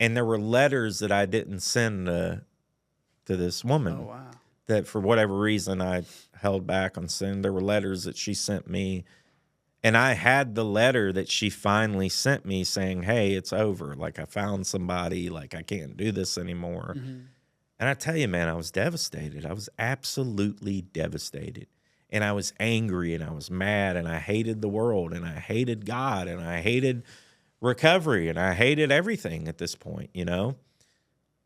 And there were letters that I didn't send to this woman. Oh, wow. That for whatever reason I held back on sending. There were letters that she sent me. And I had the letter that she finally sent me saying, hey, it's over. Like, I found somebody. Like, I can't do this anymore. Mm-hmm. And I tell you, man, I was devastated. I was absolutely devastated. And I was angry and I was mad and I hated the world and I hated God and I hated recovery and I hated everything at this point, you know?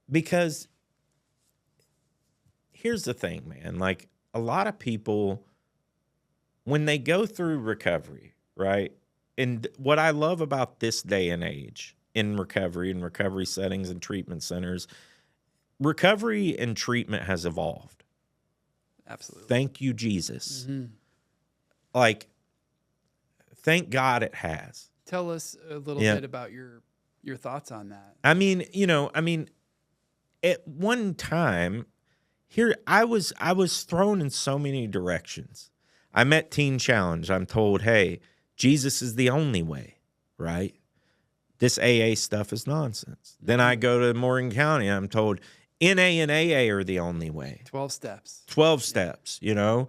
Because here's the thing, man. Like, a lot of people, when they go through recovery, right? And what I love about this day and age in recovery settings and treatment centers, recovery and treatment has evolved. Absolutely. Thank you, Jesus. Mm-hmm. Like, thank God it has. Tell us a little bit about your thoughts on that. I mean, at one time here, I was thrown in so many directions. I met Teen Challenge. I'm told, hey, Jesus is the only way, right? This AA stuff is nonsense. Mm-hmm. Then I go to Morgan County. I'm told NA and AA are the only way. 12 steps. 12 steps, you know.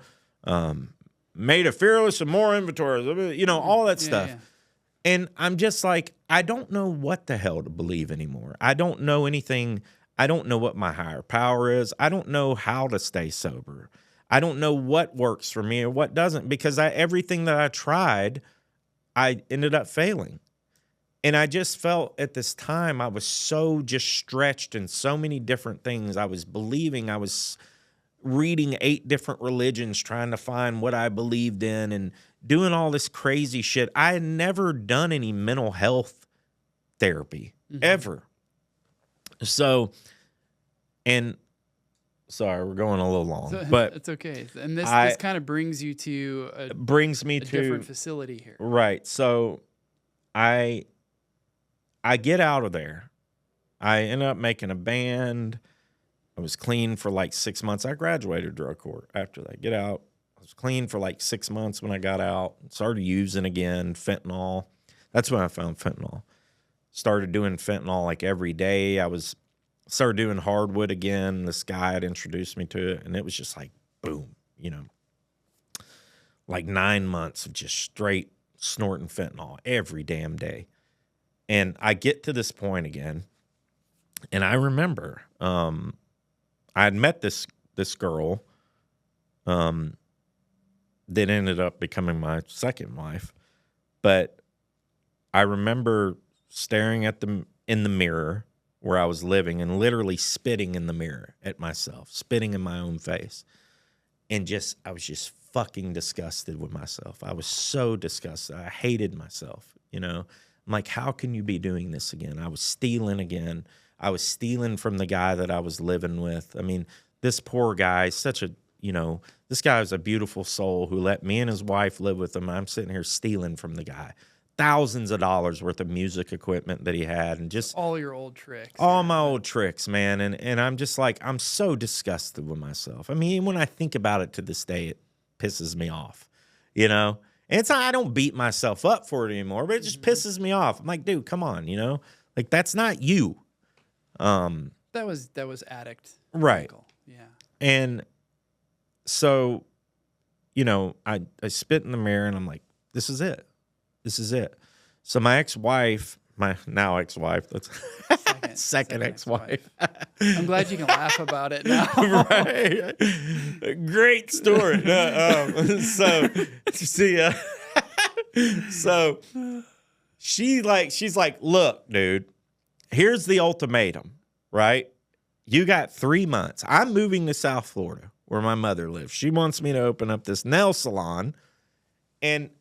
Made a fearless and more inventory, you know, all that stuff. Yeah. And I'm just like, I don't know what the hell to believe anymore. I don't know anything. I don't know what my higher power is. I don't know how to stay sober. I don't know what works for me or what doesn't, because everything that I tried, I ended up failing. And I just felt at this time I was so just stretched in so many different things. I was believing, I was reading 8 different religions trying to find what I believed in and doing all this crazy shit. I had never done any mental health therapy, ever. So, and sorry, we're going a little long, but it's okay. And this kind of brings you to a different facility here. Right. So I get out of there. I end up making a band. I was clean for like 6 months. I graduated drug court after that. Get out. I was clean for like 6 months when I got out. Started using again, fentanyl. That's when I found fentanyl. Started doing fentanyl like every day. Started doing hardwood again. This guy had introduced me to it, and it was just like, boom, you know, like 9 months of just straight snorting fentanyl every damn day. And I get to this point again, and I remember I had met this girl that ended up becoming my second wife. But I remember staring at in the mirror where I was living and literally spitting in the mirror at myself, spitting in my own face. And I was just fucking disgusted with myself. I was so disgusted. I hated myself, you know. I'm like, how can you be doing this again? I was stealing again. I was stealing from the guy that I was living with. I mean, this poor guy, this guy was a beautiful soul who let me and his wife live with him. I'm sitting here stealing from the guy. Thousands of dollars worth of music equipment that he had, and just all your old tricks. All my old tricks, man. And I'm just like, I'm so disgusted with myself. I mean, when I think about it to this day, it pisses me off, you know? And it's not, I don't beat myself up for it anymore, but it just pisses me off. I'm like, dude, come on, you know? Like, that's not you. That was addict. Right. Michael. Yeah. And so, you know, I spit in the mirror and I'm like, this is it. This is it. So my ex-wife, my now ex-wife, that's second ex-wife. I'm glad you can laugh about it now. Right. Great story. So see, So she's like, look, dude, here's the ultimatum, right? You got 3 months. I'm moving to South Florida where my mother lives. She wants me to open up this nail salon, and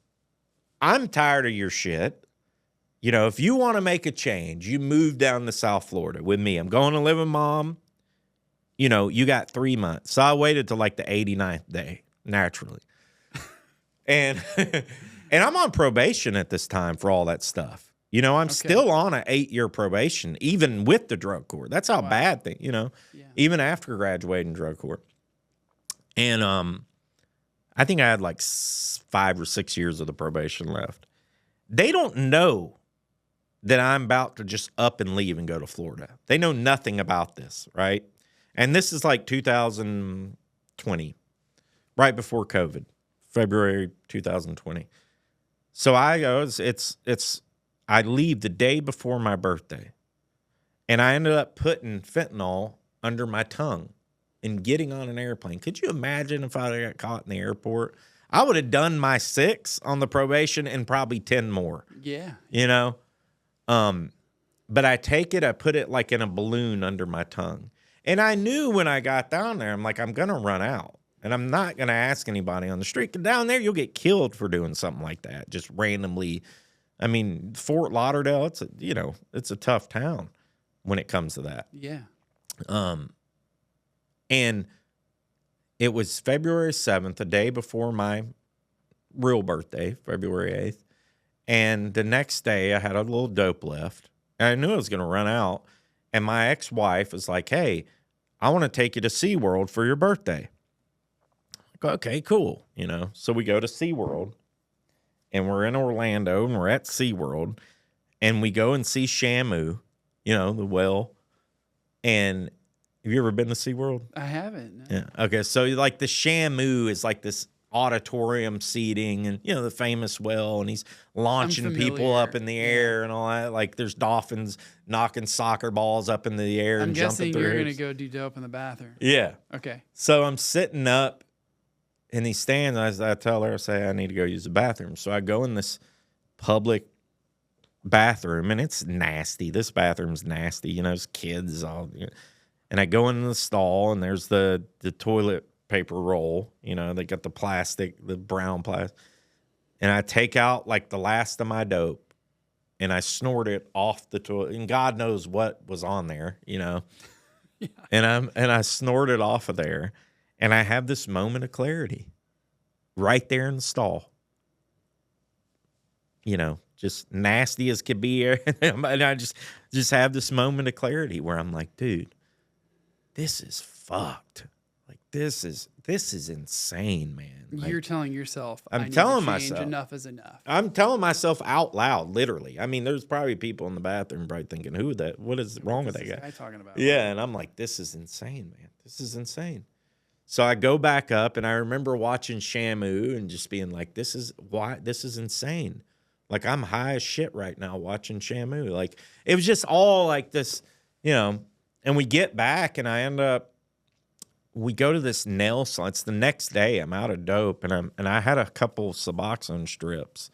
I'm tired of your shit. You know, if you want to make a change, you move down to South Florida with me. I'm going to live with mom. You know, you got 3 months. So I waited till like the 89th day, naturally. And and I'm on probation at this time for all that stuff. You know, I'm still on an 8-year probation, even with the drug court. That's how bad thing, you know, even after graduating drug court. And I think I had like 5 or 6 years of the probation left. They don't know that I'm about to just up and leave and go to Florida. They know nothing about this, right? And this is like 2020, right before COVID, February 2020. So I go, I leave the day before my birthday, and I ended up putting fentanyl under my tongue and getting on an airplane. Could you imagine if I got caught in the airport? I would have done my 6 on the probation and probably 10 more. Yeah. You know? But I take it, I put it like in a balloon under my tongue. And I knew when I got down there, I'm like, I'm going to run out. And I'm not going to ask anybody on the street. 'Cause down there, you'll get killed for doing something like that. Just randomly. I mean, Fort Lauderdale, it's a tough town when it comes to that. Yeah. And it was February 7th, the day before my real birthday, February 8th. And the next day, I had a little dope left. And I knew I was going to run out. And my ex-wife was like, hey, I want to take you to SeaWorld for your birthday. Like, okay, cool. You know, so we go to SeaWorld. And we're in Orlando, and we're at SeaWorld. And we go and see Shamu, you know, the whale. And have you ever been to SeaWorld? I haven't. No. Yeah. Okay. So like the Shamu is like this auditorium seating, and you know the famous whale, and he's launching people up in the air and all that. Like there's dolphins knocking soccer balls up into the air and jumping through. I'm guessing you're gonna go do dope in the bathroom. Yeah. Okay. So I'm sitting up in these stands. I tell her, I say I need to go use the bathroom. So I go in this public bathroom, and it's nasty. This bathroom's nasty. You know, there's kids all. You know, and I go into the stall, and there's the toilet paper roll. You know, they got the plastic, the brown plastic. And I take out like the last of my dope, and I snort it off the toilet. And God knows what was on there, you know. Yeah. And I snort it off of there, and I have this moment of clarity right there in the stall. You know, just nasty as could be. And I just have this moment of clarity where I'm like, dude, this is fucked. Like this is insane, man. Like, you're telling yourself, I'm telling myself enough is enough. I'm telling myself out loud, literally. I mean, there's probably people in the bathroom probably thinking, what is wrong with that guy talking about? Yeah, and I'm like, this is insane, man. This is insane. So I go back up, and I remember watching Shamu and just being like, this is insane. Like I'm high as shit right now watching Shamu. Like it was just all like this, you know. And we get back, and we go to this nail salon. It's the next day. I'm out of dope, and I had a couple Suboxone strips,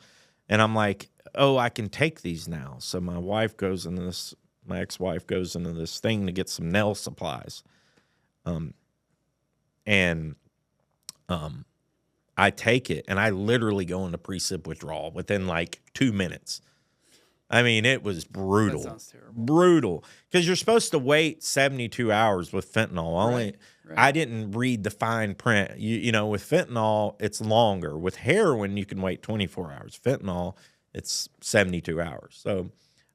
and I'm like, oh, I can take these now. So my ex-wife goes into this thing to get some nail supplies, I take it, and I literally go into pre-sip withdrawal within like 2 minutes. I mean, it was brutal. That sounds terrible. Brutal. Because you're supposed to wait 72 hours with fentanyl. Right. I didn't read the fine print. You know, with fentanyl, it's longer. With heroin, you can wait 24 hours. Fentanyl, it's 72 hours. So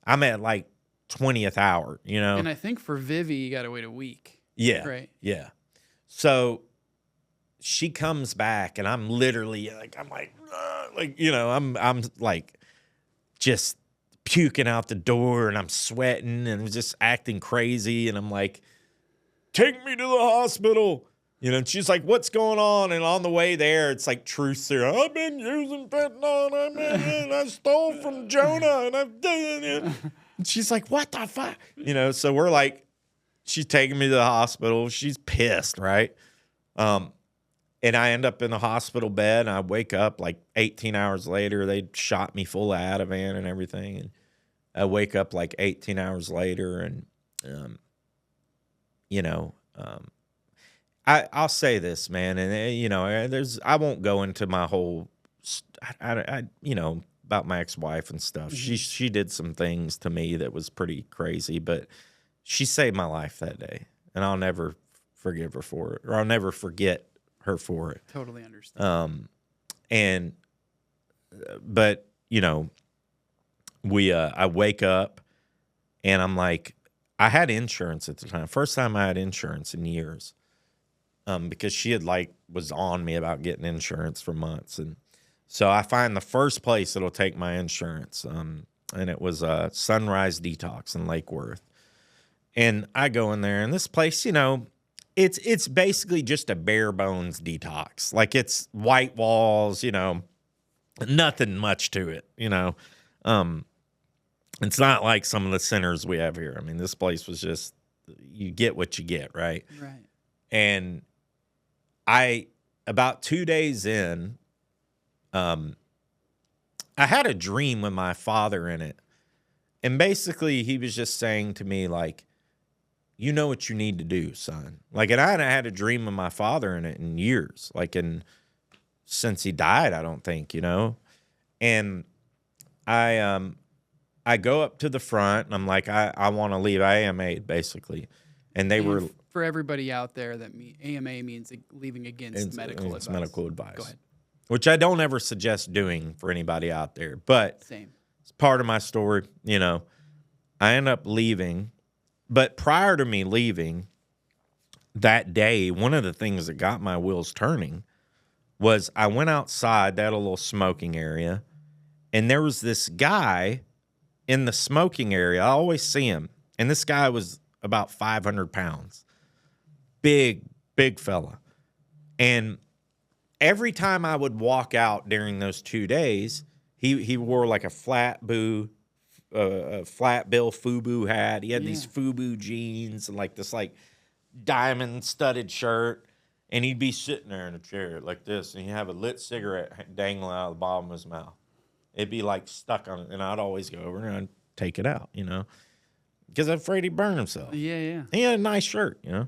I'm at like 20th hour, you know. And I think for Vivi, you got to wait a week. Yeah. Right. Yeah. So she comes back, and I'm literally like, you know, I'm like just puking out the door, and I'm sweating and just acting crazy. And I'm like, take me to the hospital. You know, and she's like, what's going on? And on the way there, it's like truth serum. I've been using fentanyl, and I stole from Jonah, and I've done it. And she's like, what the fuck? You know, so we're like, she's taking me to the hospital. She's pissed, right? And I end up in the hospital bed, and I wake up like 18 hours later. They shot me full of Ativan and everything. And I wake up like 18 hours later, and, you know, I'll say this, man, and you know, I won't go into my whole, you know, about my ex-wife and stuff. Mm-hmm. She did some things to me that was pretty crazy, but she saved my life that day, and I'll never forgive her for it, or I'll never forget her for it. Totally understand. But you know, I wake up, and I'm like, I had insurance at the time. First time I had insurance in years. Because she had was on me about getting insurance for months. And so I find the first place that'll take my insurance. And it was Sunrise Detox in Lake Worth. And I go in there, and this place, you know, it's basically just a bare bones detox. Like, it's white walls, you know, nothing much to it, you know. It's not like some of the centers we have here. I mean, this place was just, you get what you get, right? Right. And about 2 days in, I had a dream with my father in it. And basically he was just saying to me, like, you know what you need to do, son. Like, and I hadn't had a dream with my father in it in years, since he died, I don't think, you know. And I go up to the front, and I'm like, I want to leave. I AMA'd, basically. And they were... For everybody out there, AMA means leaving against medical advice. Medical advice. Go ahead. Which I don't ever suggest doing for anybody out there. But Same. It's part of my story, you know. I end up leaving. But prior to me leaving that day, one of the things that got my wheels turning was I went outside. They had a little smoking area. And there was this guy in the smoking area. I always see him. And this guy was about 500 pounds. Big fella. And every time I would walk out during those 2 days, he wore like a flat bill FUBU hat. He had these FUBU jeans and like this diamond studded shirt. And he'd be sitting there in a chair like this, and he'd have a lit cigarette dangling out of the bottom of his mouth. It'd be like stuck on it, and I'd always go over and I'd take it out, you know, because I'm afraid he'd burn himself. Yeah. He had a nice shirt, you know.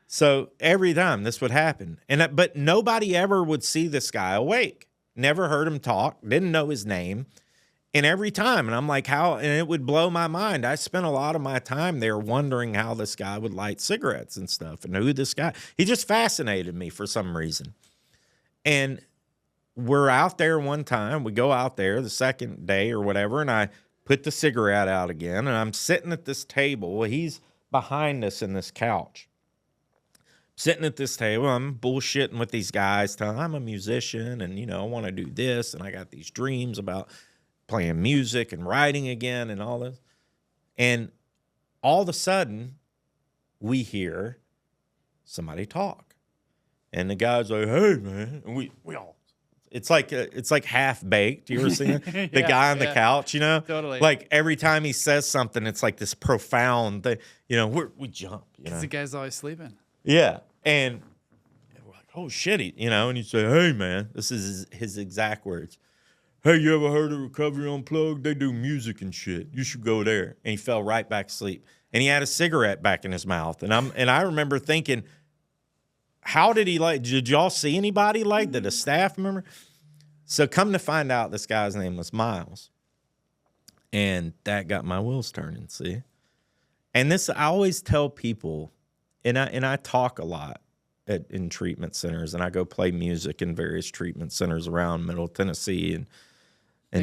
So every time this would happen. But nobody ever would see this guy awake. Never heard him talk. Didn't know his name. And every time, and I'm like, how? And it would blow my mind. I spent a lot of my time there wondering how this guy would light cigarettes and stuff, and who this guy. He just fascinated me for some reason. And we're out there one time. We go out there the second day or whatever, and I put the cigarette out again, and I'm sitting at this table. He's behind us in this couch. Sitting at this table, I'm bullshitting with these guys, telling them I'm a musician, and, you know, I want to do this, and I got these dreams about playing music and writing again and all this. And all of a sudden, we hear somebody talk. And the guy's like, hey, man. And we all, it's like Half Baked. You ever seen it? The guy on the couch, you know? Totally. Like, every time he says something, it's like this profound thing. You know, we jump. Because the guy's always sleeping. Yeah. And we're like, oh, shit. You know, and you say, hey, man. This is his exact words. Hey, you ever heard of Recovery Unplugged? They do music and shit. You should go there. And he fell right back asleep. And he had a cigarette back in his mouth. And I remember thinking, how did he did y'all see anybody did a staff member? So come to find out, this guy's name was Miles. And that got my wheels turning, see? And this, I always tell people, and I talk a lot in treatment centers, and I go play music in various treatment centers around Middle Tennessee and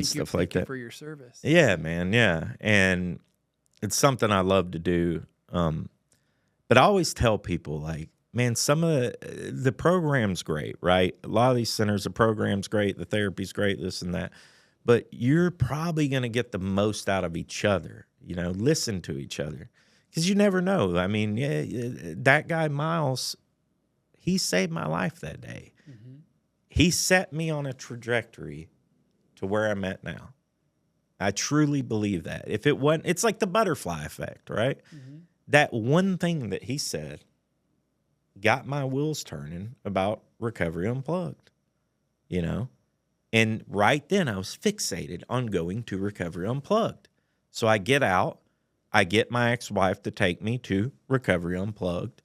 stuff like that. Thank you for your service. Yeah, man, yeah. And it's something I love to do. But I always tell people, man, some of the program's great, right? A lot of these centers, the program's great, the therapy's great, this and that. But you're probably going to get the most out of each other, you know, listen to each other. Because you never know. I mean, that guy, Miles, he saved my life that day. Mm-hmm. He set me on a trajectory to where I'm at now. I truly believe that. If it wasn't, it's like the butterfly effect, right? Mm-hmm. That one thing that he said got my wheels turning about Recovery Unplugged, you know? And right then I was fixated on going to Recovery Unplugged. So I get out, I get my ex-wife to take me to Recovery Unplugged.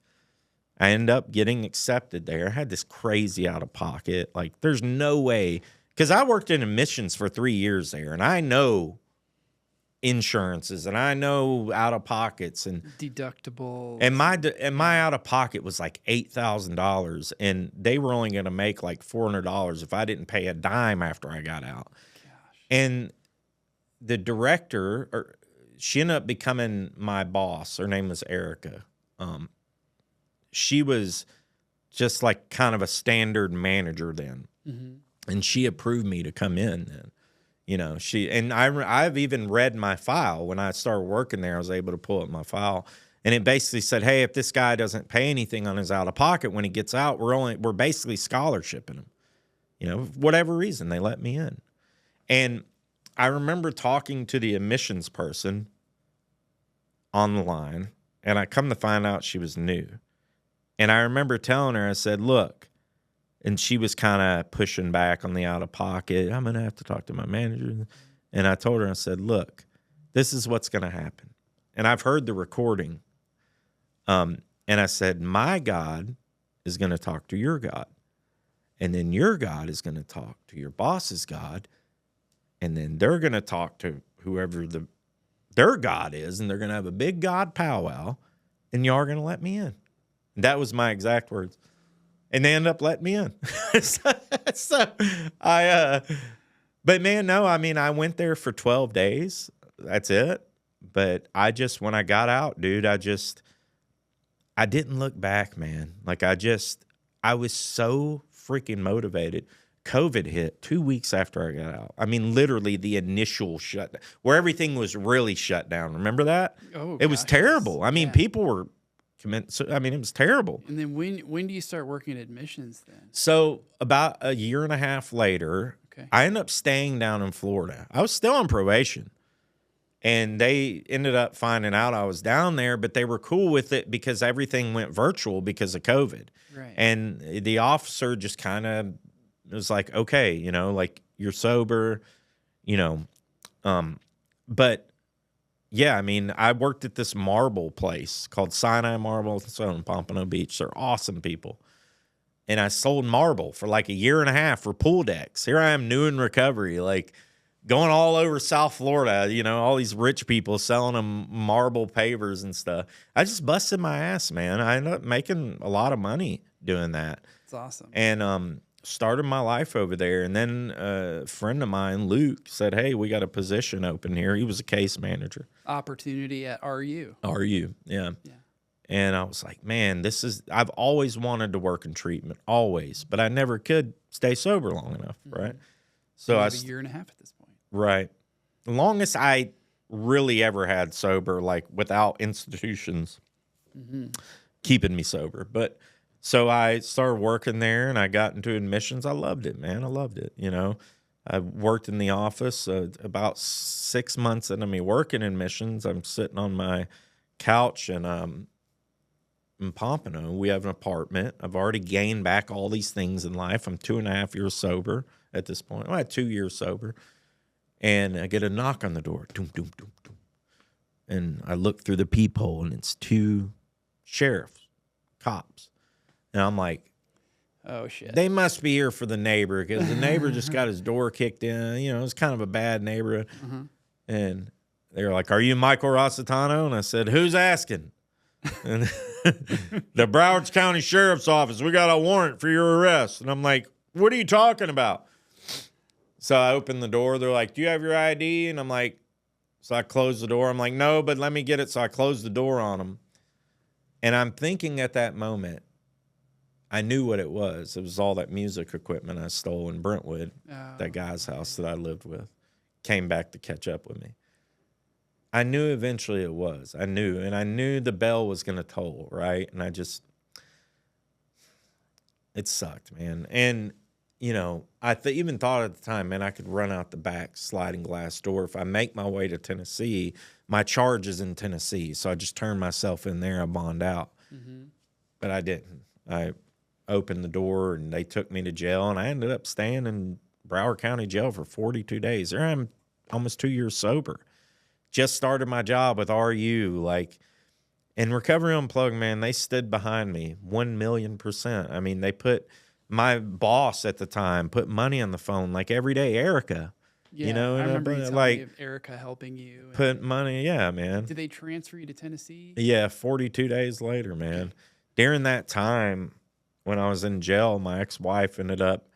I end up getting accepted there. I had this crazy out of pocket. Like, there's no way, because I worked in admissions for 3 years there, and I know insurances, and I know out of pockets and deductibles. And my out of pocket was like $8,000, and they were only going to make like $400 if I didn't pay a dime after I got out. Gosh. And the director, she ended up becoming my boss. Her name was Erica. She was just like kind of a standard manager then, and she approved me to come in then. You know, I've even read my file. When I started working there, I was able to pull up my file, and it basically said, hey, if this guy doesn't pay anything on his out of pocket when he gets out, we're basically scholarshiping him. You know, for whatever reason, they let me in. And I remember talking to the admissions person on the line, and I come to find out she was new. And I remember telling her, I said, look, and she was kind of pushing back on the out of pocket. I'm going to have to talk to my manager. And I told her, I said, look, this is what's going to happen. And I've heard the recording. And I said, my God is going to talk to your God. And then your God is going to talk to your boss's God. And then they're going to talk to whoever their God is. And they're going to have a big God powwow. And y'all are going to let me in. And that was my exact words. And they end up letting me in. But man, no, I mean, I went there for 12 days. That's it. But when I got out, dude, I didn't look back, man. Like I was so freaking motivated. COVID hit 2 weeks after I got out. I mean, literally the initial shutdown, where everything was really shut down. Remember that? Oh, it was terrible. I mean, people were... I mean, it was terrible. And then when do you start working admissions then? So about a year and a half later, I ended up staying down in Florida. I was still on probation. And they ended up finding out I was down there, but they were cool with it because everything went virtual because of COVID. Right. And the officer just kind of was like, okay, you know, like you're sober, you know. But... yeah, I mean, I worked at this marble place called Sinai Marble. It's in Pompano Beach. They're awesome people. And I sold marble for like a year and a half for pool decks. Here I am, new in recovery, like going all over South Florida, you know, all these rich people selling them marble pavers and stuff. I just busted my ass, man. I ended up making a lot of money doing that. It's awesome. And started my life over there. And then a friend of mine, Luke, said, hey, we got a position open here. He was a case manager. Opportunity at RU. RU, yeah. And I was like, man, I've always wanted to work in treatment, always. But I never could stay sober long enough, right? So a year and a half at this point. Right. The longest I really ever had sober, like without institutions keeping me sober. But... so I started working there, and I got into admissions. I loved it, man. I loved it, you know. I worked in the office about 6 months into me working admissions. I'm sitting on my couch in Pompano. We have an apartment. I've already gained back all these things in life. I'm 2.5 years sober at this point. Well, I had 2 years sober. And I get a knock on the door. Doom, doom, doom, doom. And I look through the peephole, and it's 2 sheriffs, cops. And I'm like, oh, shit. They must be here for the neighbor because the neighbor just got his door kicked in. You know, it's kind of a bad neighborhood. And they were like, are you Michael Rositano? And I said, who's asking? And the Broward County Sheriff's Office. We got a warrant for your arrest. And I'm like, what are you talking about? So I opened the door. They're like, do you have your ID? And I'm like, so I closed the door. I'm like, no, but let me get it. So I closed the door on them. And I'm thinking at that moment, I knew what it was. It was all that music equipment I stole in Brentwood, that guy's house that I lived with, came back to catch up with me. I knew eventually it was. I knew, and I knew the bell was going to toll, right? And it sucked, man. And, you know, I even thought at the time, man, I could run out the back sliding glass door. If I make my way to Tennessee, my charge is in Tennessee. So I just turned myself in there, I bond out. But I didn't. opened the door and they took me to jail, and I ended up staying in Broward County Jail for 42 days. There I'm almost 2 years sober. Just started my job with RU, like, and Recovery Unplugged, man, they stood behind me 1,000,000%. I mean, they put my boss at the time put money on the phone like every day, Erica. Yeah, you know, I and remember you telling like me of Erica helping you. put money, yeah, man. Did they transfer you to Tennessee? Yeah, 42 days later, man. During that time when I was in jail, my ex-wife ended up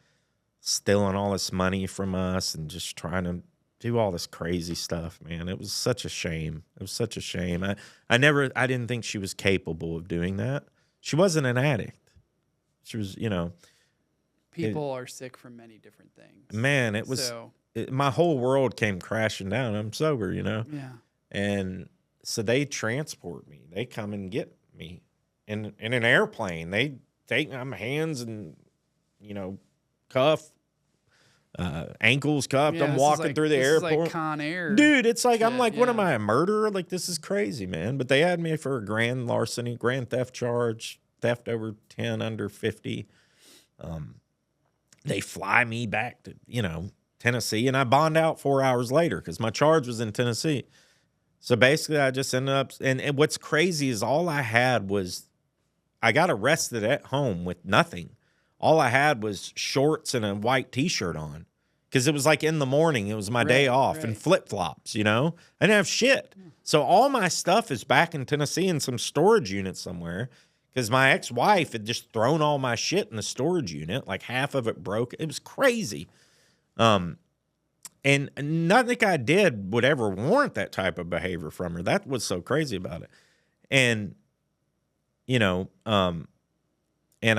stealing all this money from us and just trying to do all this crazy stuff, man. It was such a shame. It was such a shame. I didn't think she was capable of doing that. She wasn't an addict. She was, you know. People are sick from many different things. Man, it was, my whole world came crashing down. I'm sober, you know. Yeah. And so they transport me. They come and get me in an airplane. They take my hands and, you know, cuff, ankles cuffed. Yeah, I'm walking through the airport. Like Con Air. Dude, it's like, I'm like, what am I, a murderer? Like, this is crazy, man. But they had me for a grand larceny, grand theft charge, theft over 10, under 50. They fly me back to, you know, Tennessee, and I bond out 4 hours later because my charge was in Tennessee. So basically, I just ended up, and what's crazy is all I had was, I got arrested at home with nothing. All I had was shorts and a white T-shirt on because it was like in the morning. It was my day off and flip-flops, you know? I didn't have shit. So all my stuff is back in Tennessee in some storage unit somewhere because my ex-wife had just thrown all my shit in the storage unit. Like half of it broke. It was crazy. And nothing I did would ever warrant that type of behavior from her. That was so crazy about it. And, you know, and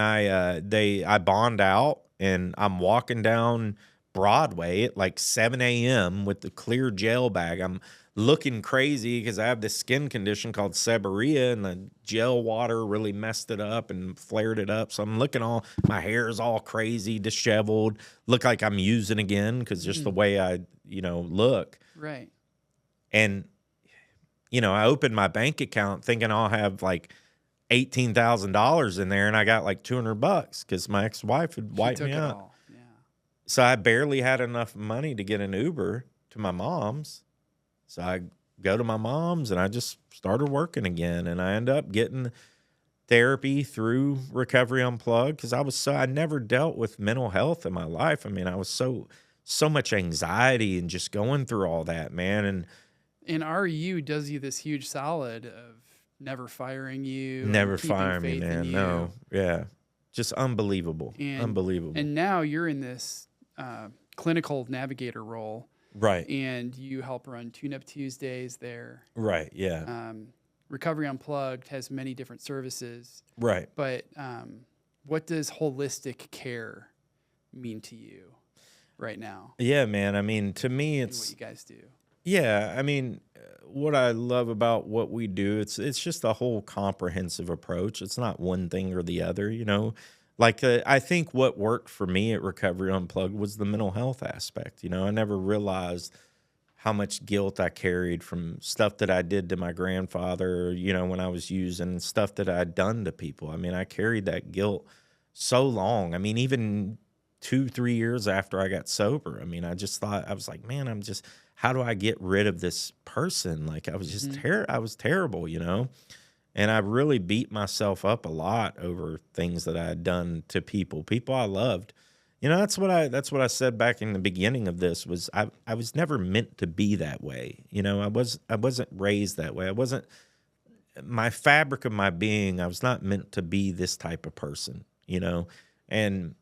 I bond out, and I'm walking down Broadway at like 7 a.m. with the clear gel bag. I'm looking crazy because I have this skin condition called seborrhea, and the gel water really messed it up and flared it up. So I'm looking my hair is all crazy, disheveled, look like I'm using again because just the way I, you know, look. Right. And, you know, I opened my bank account thinking I'll have like $18,000 in there, and I got like $200 because my ex-wife had wiped me out. Yeah. So I barely had enough money to get an Uber to my mom's. So I go to my mom's and I just started working again, and I end up getting therapy through Recovery Unplugged because I never dealt with mental health in my life. I mean, I was so much anxiety and just going through all that, man. And RU does you this huge solid of never firing you. Never firing me, man. No. Yeah. Just unbelievable. Unbelievable. And now you're in this clinical navigator role. Right. And you help run Tune-Up Tuesdays there. Right. Yeah. Recovery Unplugged has many different services. Right. But what does holistic care mean to you right now? Yeah, man. I mean, to me, it's what you guys do. Yeah. I mean, what I love about what we do, it's just a whole comprehensive approach. It's not one thing or the other, you know. Like, I think what worked for me at Recovery Unplugged was the mental health aspect. You know, I never realized how much guilt I carried from stuff that I did to my grandfather, you know, when I was using, stuff that I'd done to people. I mean, I carried that guilt so long. I mean, even 2-3 years after I got sober, I mean, I just thought, I was like, man, how do I get rid of this person? Like, I was just I was terrible, you know? And I really beat myself up a lot over things that I had done to people I loved. You know, that's what I said back in the beginning of this was I was never meant to be that way. You know, I wasn't raised that way. I wasn't, my fabric of my being, I was not meant to be this type of person, you know? And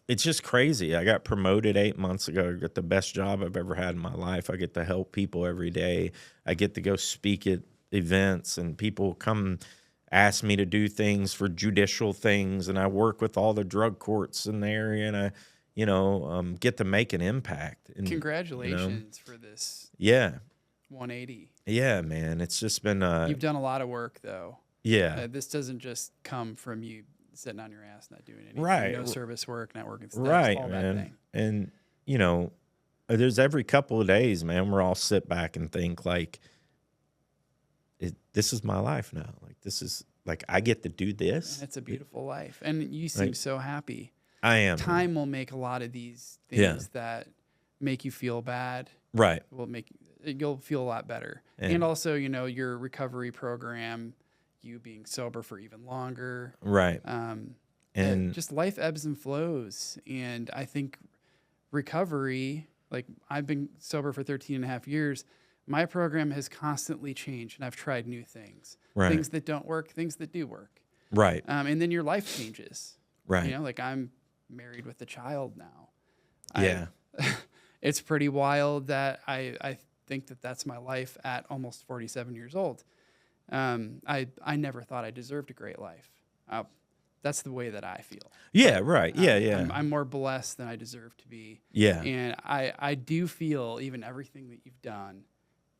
it's just crazy. I got promoted 8 months ago. I got the best job I've ever had in my life. I get to help people every day. I get to go speak at events, and people come ask me to do things for judicial things, and I work with all the drug courts in the area, and I, you know, get to make an impact. And, congratulations for this. Yeah. 180. Yeah, man. It's just been you've done a lot of work though. Yeah. This doesn't just come from you sitting on your ass not doing anything. Right. No service work, not working steps, right, all man. that thing. And you know, there's every couple of days, man, where I'll sit back and think like, this is my life now. Like, this is like I get to do this. It's a beautiful life. And you seem so happy. I am. Time will make a lot of these things that make you feel bad. Right. You'll feel a lot better. And also, you know, your recovery program, you being sober for even longer. Right. And just life ebbs and flows. And I think recovery, like I've been sober for 13 and a half years. My program has constantly changed, and I've tried new things, things that don't work, things that do work. Right. And then your life changes. Right. You know, like I'm married with a child now. Yeah. It's pretty wild that I think that that's my life at almost 47 years old. I never thought I deserved a great life. That's the way that I feel. Yeah, right. Yeah. I'm more blessed than I deserve to be. Yeah. And I do feel even everything that you've done,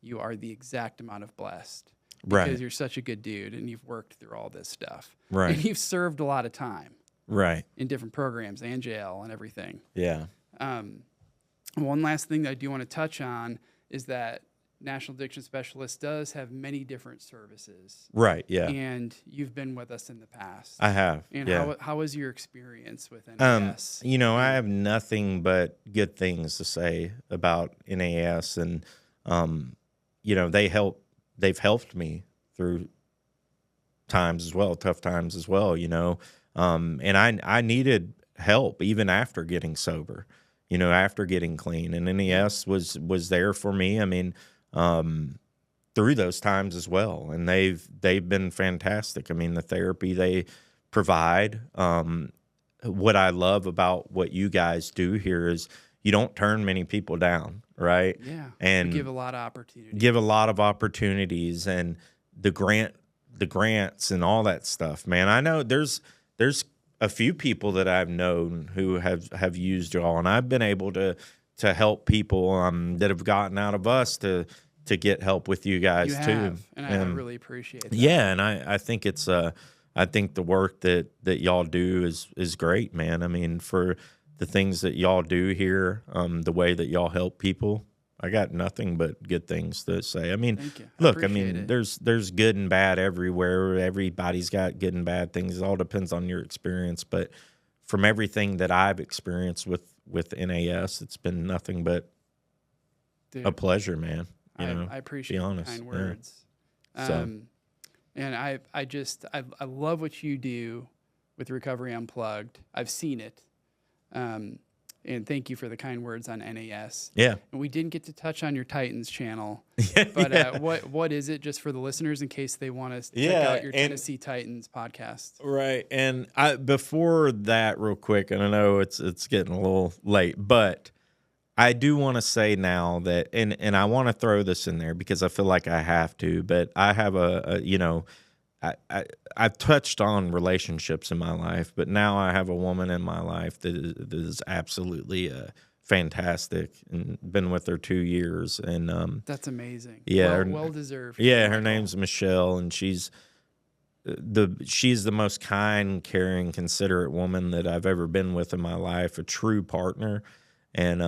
you are the exact amount of blessed. Because you're such a good dude and you've worked through all this stuff. Right. And you've served a lot of time. Right. In different programs and jail and everything. Yeah. One last thing that I do want to touch on is that National Addiction Specialist does have many different services. Right, yeah. And you've been with us in the past. I have. And how was your experience with NAS? You know, I have nothing but good things to say about NAS, and you know, they've helped me through times as well, tough times as well, you know. And I needed help even after getting sober, you know, after getting clean, and NAS was there for me. I mean, through those times as well. And they've been fantastic. I mean, the therapy they provide, what I love about what you guys do here is you don't turn many people down, right? Yeah. And you give a lot of opportunities. Give a lot of opportunities, and the grants and all that stuff, man. I know there's a few people that I've known who have used y'all, and I've been able to help people that have gotten out of us to get help with you guys too. And I really appreciate that. Yeah, and I think it's I think the work that y'all do is great, man. I mean, for the things that y'all do here, the way that y'all help people, I got nothing but good things to say. I mean, look, I mean, there's good and bad everywhere. Everybody's got good and bad things. It all depends on your experience, but from everything that I've experienced with NAS, it's been nothing but a pleasure, man. I appreciate the kind words. Yeah. And I love what you do with Recovery Unplugged. I've seen it. And thank you for the kind words on NAS. Yeah. And we didn't get to touch on your Titans channel. But what is it, just for the listeners in case they want to check out your Tennessee Titans podcast? Right. And before that, real quick, and I know it's getting a little late, but I do want to say now that, and I want to throw this in there because I feel like I have to, but I have I've touched on relationships in my life, but now I have a woman in my life that is absolutely fantastic, and been with her 2 years. And that's amazing. Yeah. Well deserved. Yeah. Her name's Michelle, and she's the most kind, caring, considerate woman that I've ever been with in my life, a true partner. And,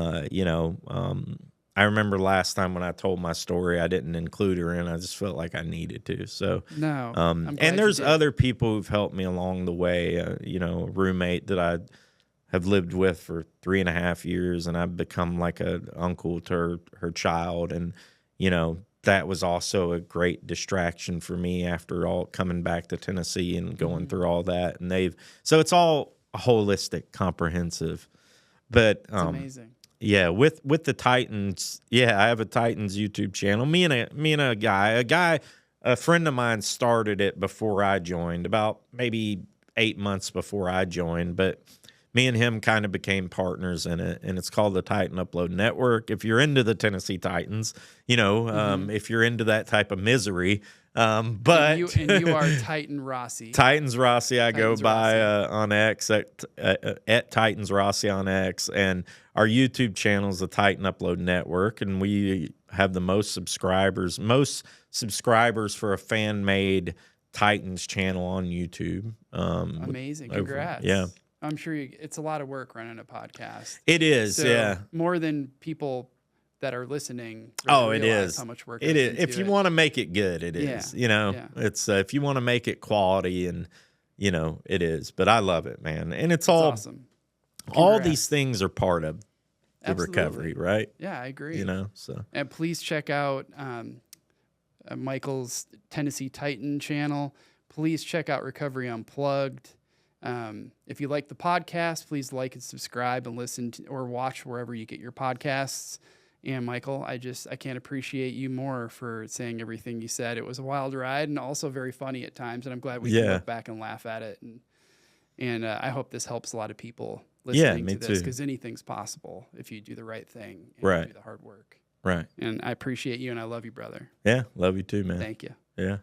I remember last time when I told my story, I didn't include her in. I just felt like I needed to. So, no. And there's other people who've helped me along the way. A roommate that I have lived with for 3.5 years, and I've become like an uncle to her child. And, that was also a great distraction for me after all coming back to Tennessee and going through all that. And so it's all holistic, comprehensive. But it's amazing. Yeah, with the Titans, I have a Titans YouTube channel. Me and a friend of mine started it before I joined, about maybe 8 months before I joined. But me and him kind of became partners in it, and it's called the Titan Upload Network. If you're into the Tennessee Titans, if you're into that type of misery. But you are Titan Rossi. Titans Rossi, I go by on X at Titans Rossi on X, and our YouTube channel is the Titan Upload Network, and we have the most subscribers for a fan-made Titans channel on YouTube. Amazing, congrats! Yeah, I'm sure it's a lot of work running a podcast. It is, so more than people that are listening. Oh, it is. How much work it is. If you want to make it good, it is. You know, it's if you want to make it quality, and you know, it is. But I love it, man, and it's all awesome. All these things are part of the recovery, right? Yeah, I agree. You know, so and please check out Michael's Tennessee Titan channel. Please check out Recovery Unplugged. If you like the podcast, please like and subscribe and listen to, or watch wherever you get your podcasts. And Michael, I can't appreciate you more for saying everything you said. It was a wild ride and also very funny at times. And I'm glad we can look back and laugh at it. And I hope this helps a lot of people listening to this, because anything's possible if you do the right thing and do the hard work. Right. And I appreciate you, and I love you, brother. Yeah, love you too, man. Thank you. Yeah.